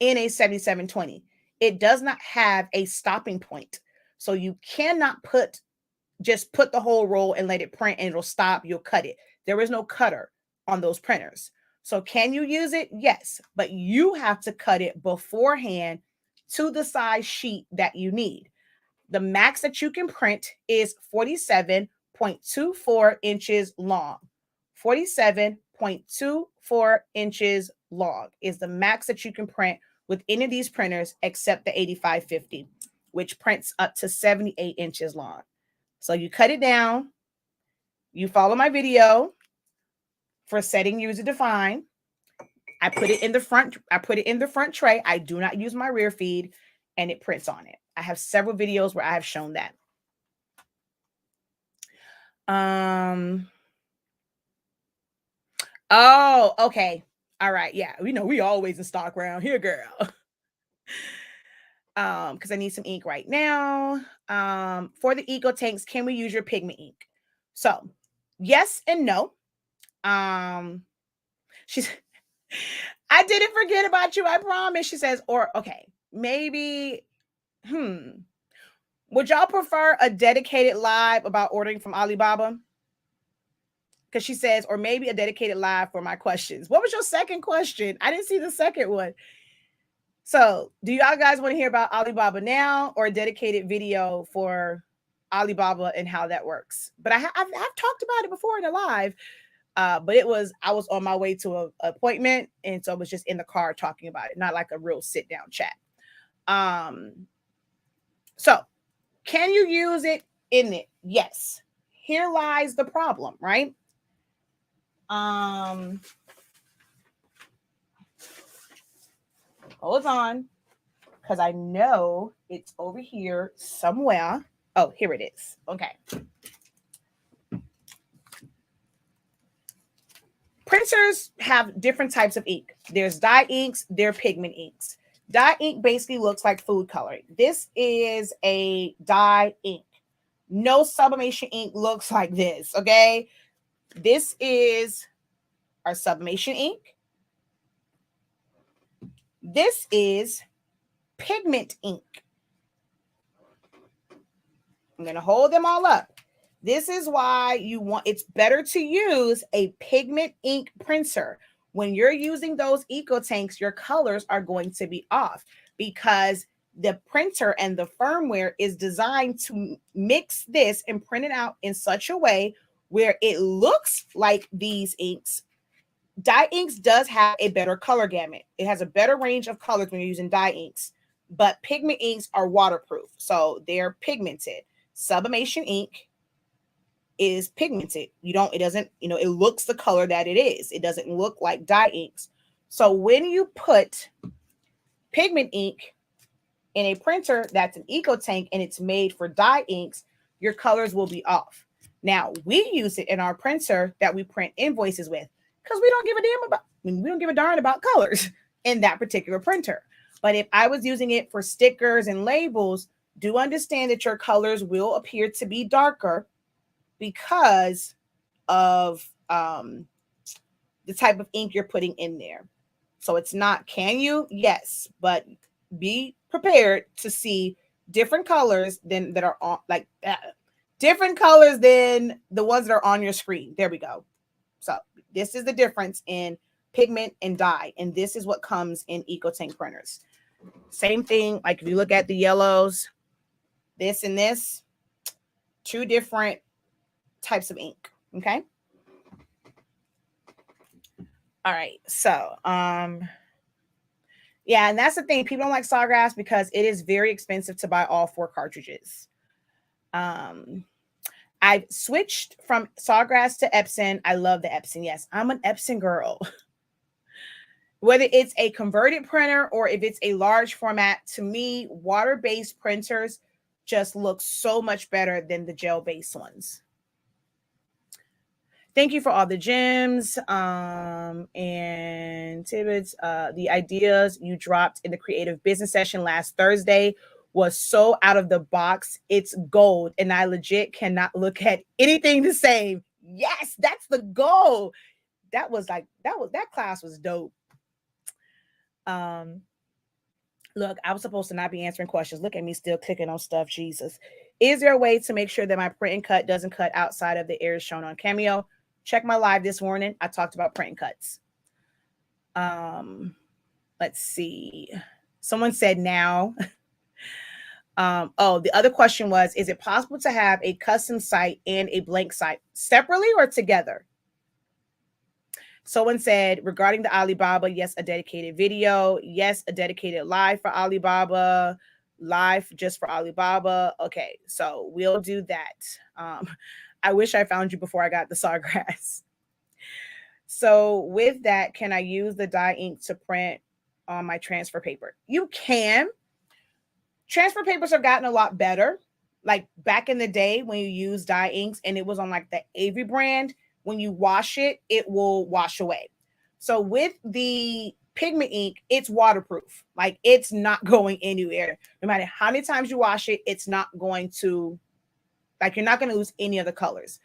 in a 7720. It does not have a stopping point. So you cannot just put the whole roll and let it print and it'll stop. You'll cut it. There is no cutter on those printers. So can you use it? Yes, but you have to cut it beforehand to the size sheet that you need. The max that you can print is 47.24 inches long. 47.24 inches long is the max that you can print with any of these printers except the 8550, which prints up to 78 inches long. So you cut it down. You follow my video for setting user define. I put it in the front. I put it in the front tray. I do not use my rear feed, and it prints on it. I have several videos where I have shown that. Oh, okay. All right. Yeah, we always in stock around here, girl. Because I need some ink right now. For the eco tanks, can we use your pigment ink? So, yes and no. She's I didn't forget about you, I promise. She says, or okay, maybe, would y'all prefer a dedicated live about ordering from Alibaba? Because she says, or maybe a dedicated live for my questions. What was your second question? I didn't see the second one. So, do y'all guys want to hear about Alibaba now or a dedicated video for Alibaba and how that works? But I've talked about it before in a live. But I was on my way to an appointment, and so I was just in the car talking about it, not like a real sit down chat. So can you use it in it? Yes. Here lies the problem, right? Hold on, because I know it's over here somewhere. Oh, here it is. Okay. Printers have different types of ink. There's dye inks, there are pigment inks. Dye ink basically looks like food coloring. This is a dye ink. No sublimation ink looks like this, okay? This is our sublimation ink. This is pigment ink. I'm going to hold them all up. This is why it's better to use a pigment ink printer. When you're using those eco tanks, your colors are going to be off because the printer and the firmware is designed to mix this and print it out in such a way where it looks like these inks. Dye inks does have a better color gamut. It has a better range of colors when you're using dye inks, but pigment inks are waterproof, so they're pigmented. Sublimation ink is pigmented. It doesn't, it looks the color that it is. It doesn't look like dye inks. So when you put pigment ink in a printer that's an eco tank and it's made for dye inks, your colors will be off. Now we use it in our printer that we print invoices with because we don't give a darn about colors in that particular printer. But if I was using it for stickers and labels, do understand that your colors will appear to be darker because of the type of ink you're putting in there. So it's not, can you? Yes, but be prepared to see different colors that are on, different colors than the ones that are on your screen. There we go. So this is the difference in pigment and dye, and this is what comes in EcoTank printers. Same thing, like if you look at the yellows, this and this, two different types of ink. Okay. All right. So, yeah, and that's the thing. People don't like Sawgrass because it is very expensive to buy all 4 cartridges. I've switched from Sawgrass to Epson. I love the Epson. Yes, I'm an Epson girl. Whether it's a converted printer or if it's a large format, to me, water-based printers just look so much better than the gel-based ones. Thank you for all the gems and tidbits. The ideas you dropped in the creative business session last Thursday was so out of the box. It's gold, and I legit cannot look at anything the same. Yes, that's the goal. That class was dope. Look, I was supposed to not be answering questions. Look at me still clicking on stuff. Jesus. Is there a way to make sure that my print and cut doesn't cut outside of the areas shown on Cameo? Check my live this morning. I talked about print and cuts. Let's see. Someone said now. The other question was, is it possible to have a custom site and a blank site separately or together? Someone said regarding the Alibaba, yes, a dedicated video. Yes, a dedicated live for Alibaba. Live just for Alibaba. Okay, so we'll do that. I wish I found you before I got the Sawgrass. So with that, can I use the dye ink to print on my transfer paper? You can. Transfer papers have gotten a lot better. Like back in the day when you used dye inks and it was on like the Avery brand, when you wash it, it will wash away. So with the pigment ink, it's waterproof. Like it's not going anywhere. No matter how many times you wash it, it's not going to, like you're not going to lose any of the colors.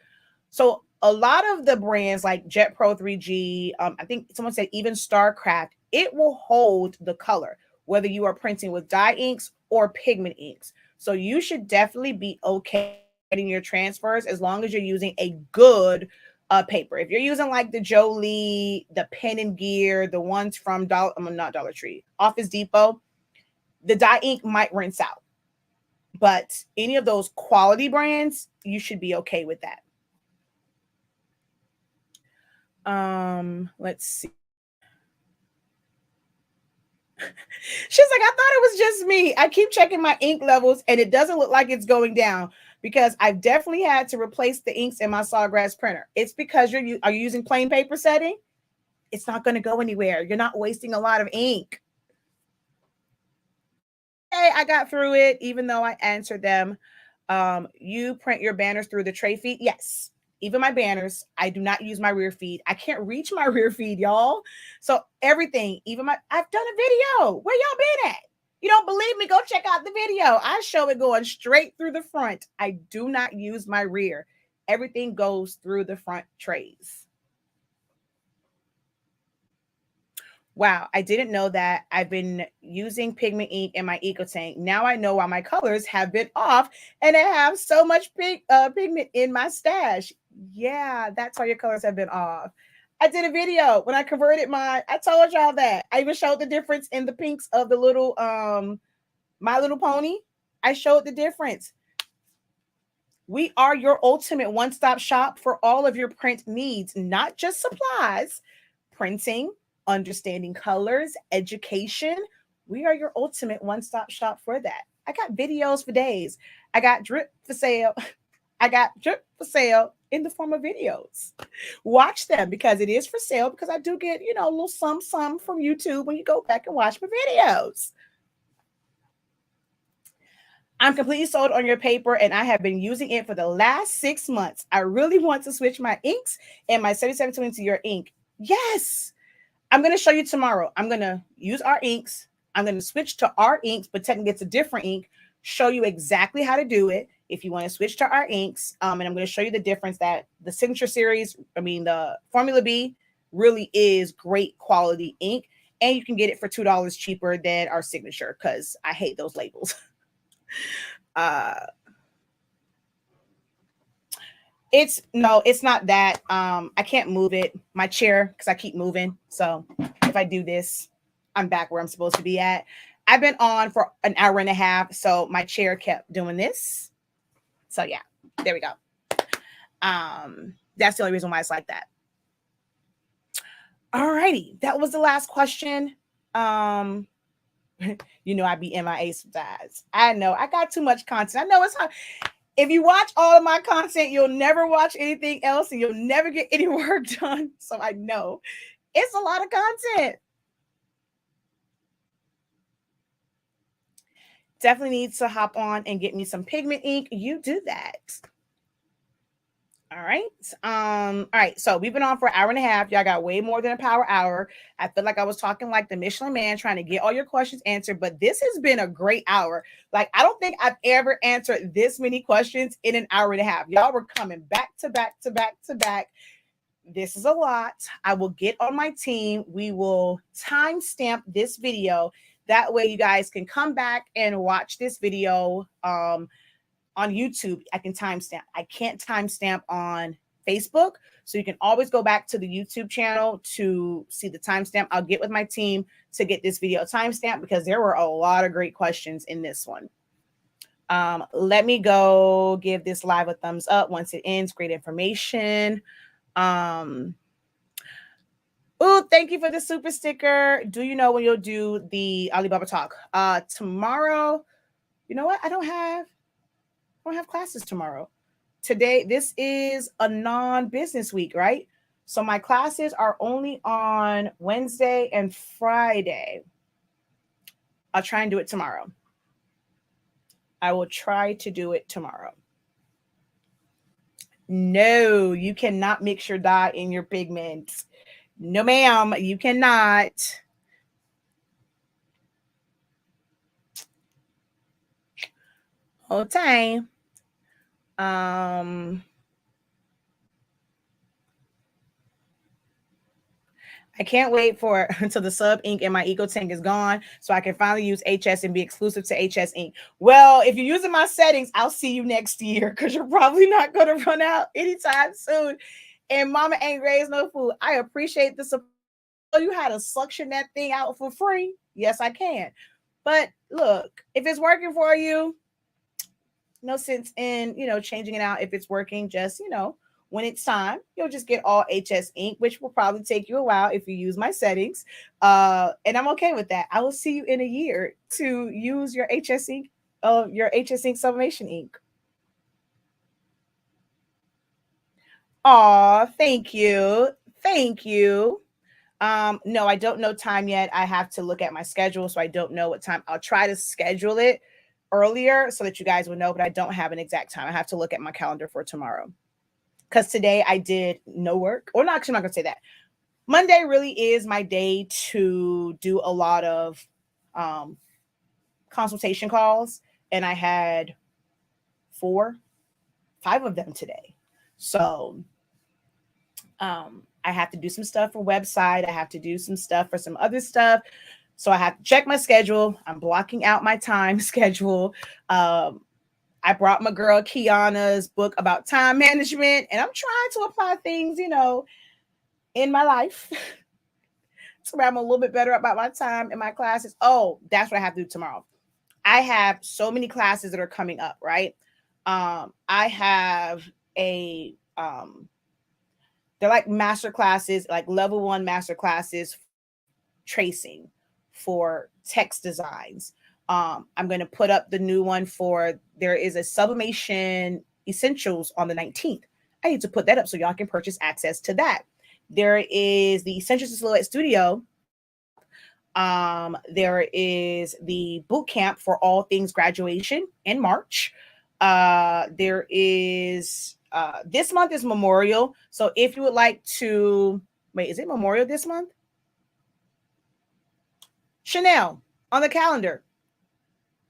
So a lot of the brands like Jet Pro 3G, I think someone said even StarCraft, it will hold the color, whether you are printing with dye inks or pigment inks. So you should definitely be okay getting your transfers as long as you're using a good paper. If you're using like the Jolie, the Pen and Gear, the ones from not Dollar Tree, Office Depot, the dye ink might rinse out. But any of those quality brands, you should be okay with that. Let's see. She's like, I thought it was just me. I keep checking my ink levels and it doesn't look like it's going down because I've definitely had to replace the inks in my Sawgrass printer. It's because are you using plain paper setting? It's not going to go anywhere. You're not wasting a lot of ink. Hey, I got through it, even though I answered them. You print your banners through the tray feed? Yes. Even my banners, I do not use my rear feed. I can't reach my rear feed, y'all. So everything, I've done a video. Where y'all been at? You don't believe me? Go check out the video. I show it going straight through the front. I do not use my rear. Everything goes through the front trays. Wow, I didn't know that. I've been using pigment ink in my eco tank. Now I know why my colors have been off and I have so much pigment in my stash. Yeah, that's why your colors have been off. I did a video when I converted I told y'all that. I even showed the difference in the pinks of the little My Little Pony. I showed the difference. We are your ultimate one-stop shop for all of your print needs, not just supplies, printing, understanding colors, education. We are your ultimate one-stop shop for that. I got videos for days. I got drip for sale. I got drip for sale in the form of videos. Watch them because it is for sale because I do get, a little some from YouTube when you go back and watch my videos. I'm completely sold on your paper and I have been using it for the last 6 months. I really want to switch my inks and my 7720 to your ink. Yes. I'm going to show you tomorrow. I'm going to use our inks. I'm going to switch to our inks, but technically it's a different ink. Show you exactly how to do it if you want to switch to our inks. And I'm going to show you the difference that the Signature Series, the Formula B really is great quality ink. And you can get it for $2 cheaper than our Signature because I hate those labels. It's not that. I can't move it, my chair, because I keep moving. So if I do this, I'm back where I'm supposed to be at. I've been on for an hour and a half, so my chair kept doing this. So yeah, there we go. That's the only reason why it's like that. All righty, that was the last question. I be MIA sometimes. I know I got too much content. I know it's hard. If you watch all of my content, you'll never watch anything else and you'll never get any work done. So I know it's a lot of content. Definitely need to hop on and get me some pigment ink. You do that. All right. All right. So we've been on for an hour and a half. Y'all got way more than a power hour. I feel like I was talking like the Michelin Man trying to get all your questions answered, but this has been a great hour. Like, I don't think I've ever answered this many questions in an hour and a half. Y'all were coming back to back to back to back. This is a lot. I will get on my team. We will timestamp this video. That way you guys can come back and watch this video. On YouTube, I can timestamp. I can't timestamp on Facebook. So you can always go back to the YouTube channel to see the timestamp. I'll get with my team to get this video timestamp because there were a lot of great questions in this one. Let me go give this live a thumbs up once it ends. Great information. Oh, thank you for the super sticker. Do you know when you'll do the Alibaba talk? Tomorrow. You know what? I don't have classes tomorrow. Today, this is a non-business week, right? So my classes are only on Wednesday and Friday. I'll try and do it tomorrow. I will try to do it tomorrow. No, you cannot mix your dye in your pigments. No, ma'am, you cannot. Hold time. I can't wait for until the sub ink in my eco tank is gone so I can finally use HS and be exclusive to HS ink. Well, if you're using my settings, I'll see you next year because you're probably not going to run out anytime soon. And mama ain't raised no food. I appreciate the support. You how to suction that thing out for free. Yes, I can. But look, if it's working for you, no sense in, changing it out. If it's working, just, when it's time, you'll just get all HS ink, which will probably take you a while if you use my settings. And I'm okay with that. I will see you in a year to use your HS ink, Sublimation ink. Aw, thank you. Thank you. No, I don't know time yet. I have to look at my schedule, so I don't know what time. I'll try to schedule it earlier so that you guys would know, but I don't have an exact time. I have to look at my calendar for tomorrow. Because today I did no work. Or not, actually, I'm not going to say that. Monday really is my day to do a lot of consultation calls. And I had 5 of them today. So I have to do some stuff for website. I have to do some stuff for some other stuff. So I have to check my schedule. I'm blocking out my time schedule. I brought my girl Kiana's book about time management, and I'm trying to apply things, in my life so I'm a little bit better about my time in my classes. Oh, that's what I have to do tomorrow. I have so many classes that are coming up, right? I have a they're like master classes, like level 1 master classes, tracing for text designs. I'm going to put up the new one for there is a Sublimation Essentials on the 19th. I need to put that up so y'all can purchase access to that. There is the Essentials to Silhouette Studio. There is the boot camp for all things graduation in March. There is this month is Memorial. So if you would like to wait, is it Memorial this month? Chanel on the calendar.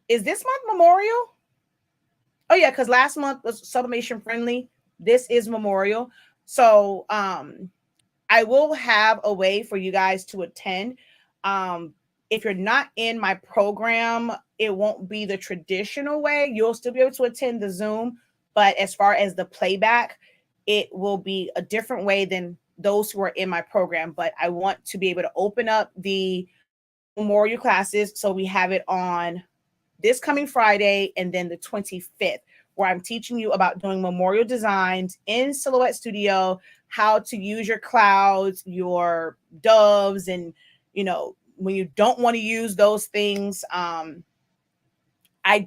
Is this month Memorial? Oh yeah, because last month was Sublimation friendly. This is Memorial. So I will have a way for you guys to attend. If you're not in my program, it won't be the traditional way. You'll still be able to attend the Zoom, but as far as the playback, it will be a different way than those who are in my program. But I want to be able to open up the Memorial classes so we have it on this coming Friday and then the 25th, where I'm teaching you about doing memorial designs in Silhouette Studio, how to use your clouds, your doves, and when you don't want to use those things. I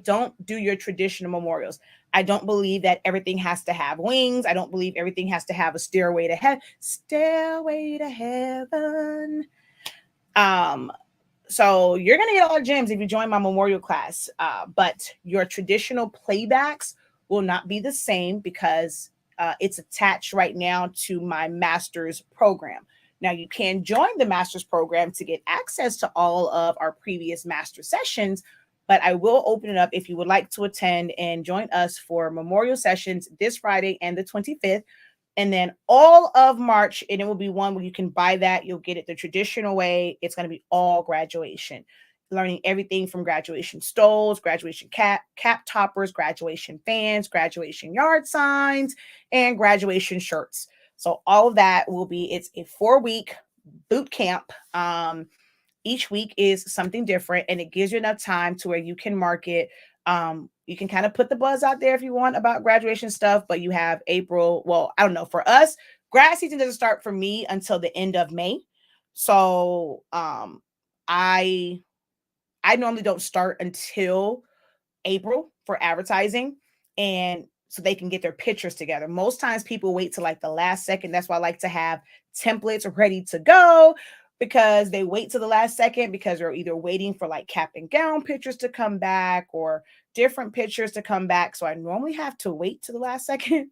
don't do your traditional memorials. I don't believe that everything has to have wings. I don't believe everything has to have a stairway to heaven. Stairway to heaven. So you're going to get all the gems if you join my memorial class, but your traditional playbacks will not be the same because it's attached right now to my master's program. Now you can join the master's program to get access to all of our previous master sessions, but I will open it up if you would like to attend and join us for memorial sessions this Friday and the 25th. And then all of March, and it will be one where you can buy that. You'll get it the traditional way. It's going to be all graduation, learning everything from graduation stoles, graduation cap toppers, graduation fans, graduation yard signs, and graduation shirts. So all of that will be, it's a 4-week boot camp. Each week is something different, and it gives you enough time to where you can market. You can kind of put the buzz out there if you want about graduation stuff, but you have April. Well, I don't know. For us, grad season doesn't start for me until the end of May. So I normally don't start until April for advertising, and so they can get their pictures together. Most times people wait till like the last second. That's why I like to have templates ready to go, because they wait till the last second because they're either waiting for like cap and gown pictures to come back or different pictures to come back. So I normally have to wait to the last second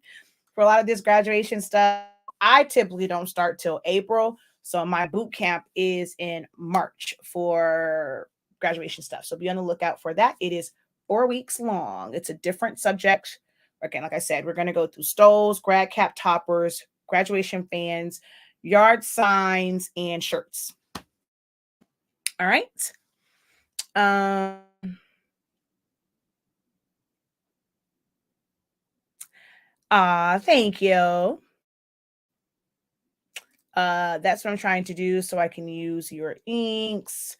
for a lot of this graduation stuff. I typically don't start till April. So my boot camp is in March for graduation stuff. So be on the lookout for that. It is 4 weeks long. It's a different subject. Again, like I said, we're going to go through stoles, grad cap toppers, graduation fans, yard signs, and shirts. All right. Thank you. That's what I'm trying to do so I can use your inks.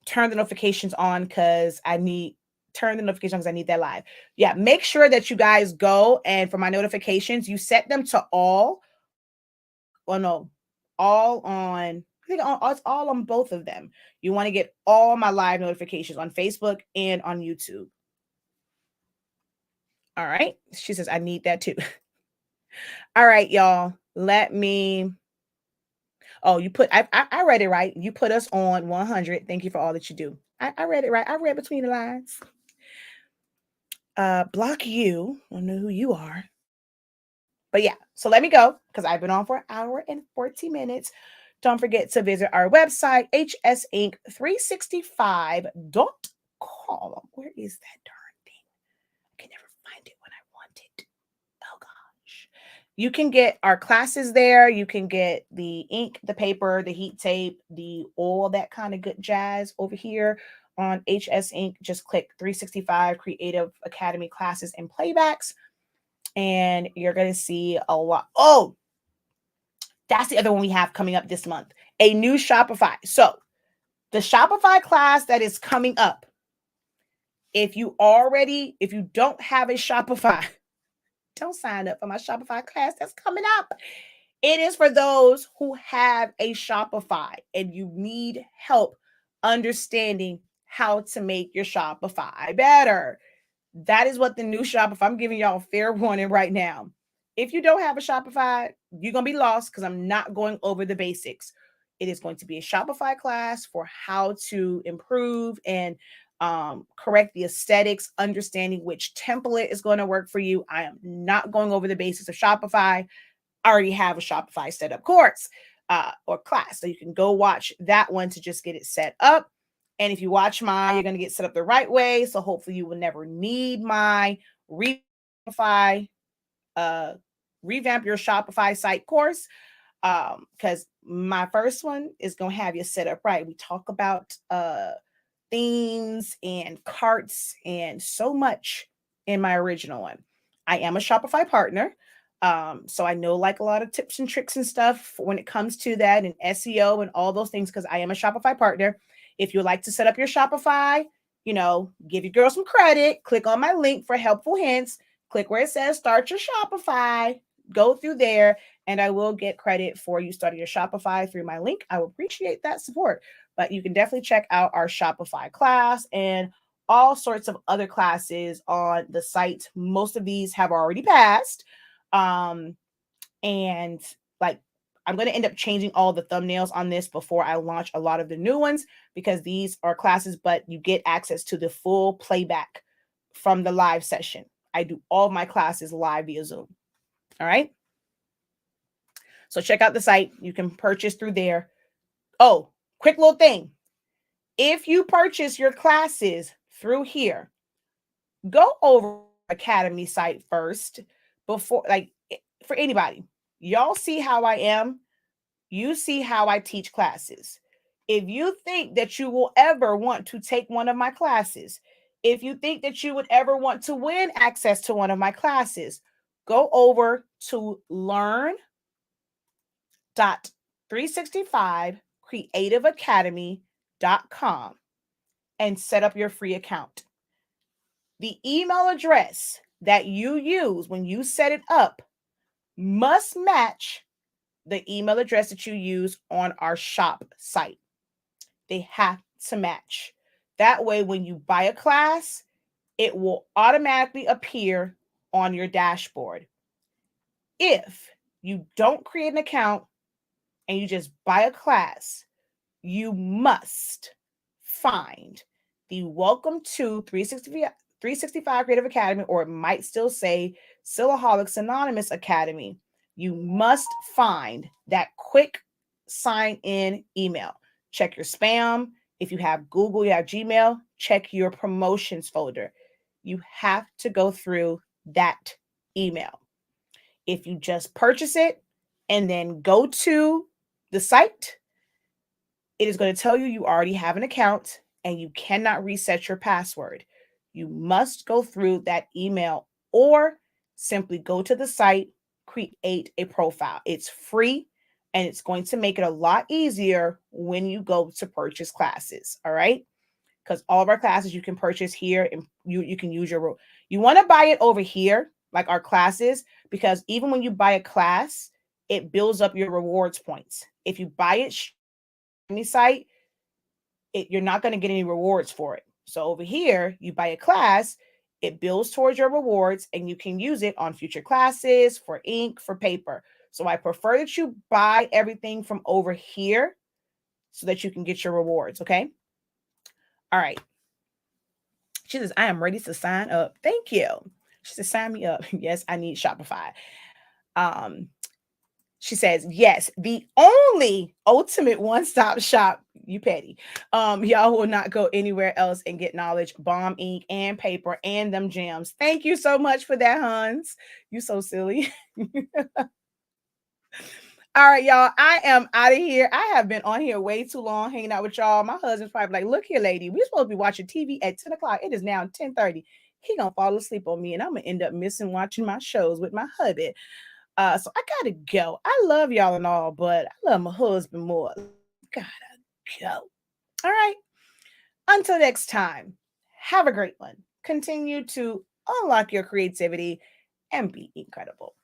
Turn the notifications on because I need that live. Yeah, make sure that you guys go, and for my notifications, you set them to all. Well, no, all on. I think it's all on both of them. You want to get all my live notifications on Facebook and on YouTube. All right. She says, I need that too. All right, y'all. Let me. Oh, you put, I read it right. You put us on 100. Thank you for all that you do. I read it right. I read between the lines. Block you. I don't know who you are. But yeah, so let me go because I've been on for an hour and 40 minutes. Don't forget to visit our website, hsinc365.com. Where is that darn thing? I can never find it when I want it. Oh gosh. You can get our classes there. You can get the ink, the paper, the heat tape, the all that kind of good jazz over here on HS Ink. Just click 365 Creative Academy classes and playbacks, and you're going to see a lot. Oh, that's the other one we have coming up this month, a new Shopify. So the Shopify class that is coming up, if you don't have a Shopify, don't sign up for my Shopify class that's coming up. It is for those who have a Shopify and you need help understanding how to make your Shopify better. That is what the new Shopify, I'm giving y'all a fair warning right now. If you don't have a Shopify, you're going to be lost because I'm not going over the basics. It is going to be a Shopify class for how to improve and correct the aesthetics, understanding which template is going to work for you. I am not going over the basics of Shopify. I already have a Shopify setup course or class. So you can go watch that one to just get it set up. And if you watch mine, you're going to get set up the right way. So hopefully you will never need my revamp your Shopify site course. Because my first one is going to have you set up right. We talk about themes and carts and so much in my original one. I am a Shopify partner. So I know like a lot of tips and tricks and stuff when it comes to that and SEO and all those things because I am a Shopify partner. If you would like to set up your Shopify, give your girl some credit, click on my link for helpful hints, click where it says start your Shopify, go through there, and I will get credit for you starting your Shopify through my link. I will appreciate that support. But you can definitely check out our Shopify class and all sorts of other classes on the site. Most of these have already passed. And like, I'm going to end up changing all the thumbnails on this before I launch a lot of the new ones because these are classes, but you get access to the full playback from the live session. I do all my classes live via Zoom. All right. So check out the site. You can purchase through there. Oh, quick little thing. If you purchase your classes through here, go over Academy site first before, like, for anybody. Y'all see how I am. You see how I teach classes. If you think that you will ever want to take one of my classes, if you think that you would ever want to win access to one of my classes, go over to learn.365creativeacademy.com and set up your free account. The email address that you use when you set it up must match the email address that you use on our shop site. They have to match. That way, when you buy a class, it will automatically appear on your dashboard. If you don't create an account and you just buy a class, you must find the Welcome to 365 Creative Academy, or it might still say Silaholics Anonymous Academy. You must find that quick sign in email. Check your spam. If you have Google, you have Gmail, check your promotions folder. You have to go through that email. If you just purchase it and then go to the site, it is going to tell you already have an account and you cannot reset your password. You must go through that email or simply go to the site, create a profile. It's free and it's going to make it a lot easier when you go to purchase classes. All right. Because all of our classes you can purchase here and you can use you want to buy it over here, like our classes, because even when you buy a class, it builds up your rewards points. If you buy it any site, you're not going to get any rewards for it. So over here, you buy a class, it builds towards your rewards and you can use it on future classes, for ink, for paper. So I prefer that you buy everything from over here so that you can get your rewards. Okay. All right. She says, I am ready to sign up. Thank you. She says, sign me up. Yes, I need Shopify. She says, yes, the only ultimate one-stop shop. You petty. Y'all will not go anywhere else and get knowledge, bomb ink and paper and them gems. Thank you so much for that, Hans. You so silly. All right, y'all. I am out of here. I have been on here way too long hanging out with y'all. My husband's probably like, look here, lady. We're supposed to be watching TV at 10 o'clock. It is now 10:30. He gonna fall asleep on me, and I'm gonna end up missing watching my shows with my hubby. So I gotta go. I love y'all and all, but I love my husband more. Gotta go. All right. Until next time, have a great one. Continue to unlock your creativity and be incredible.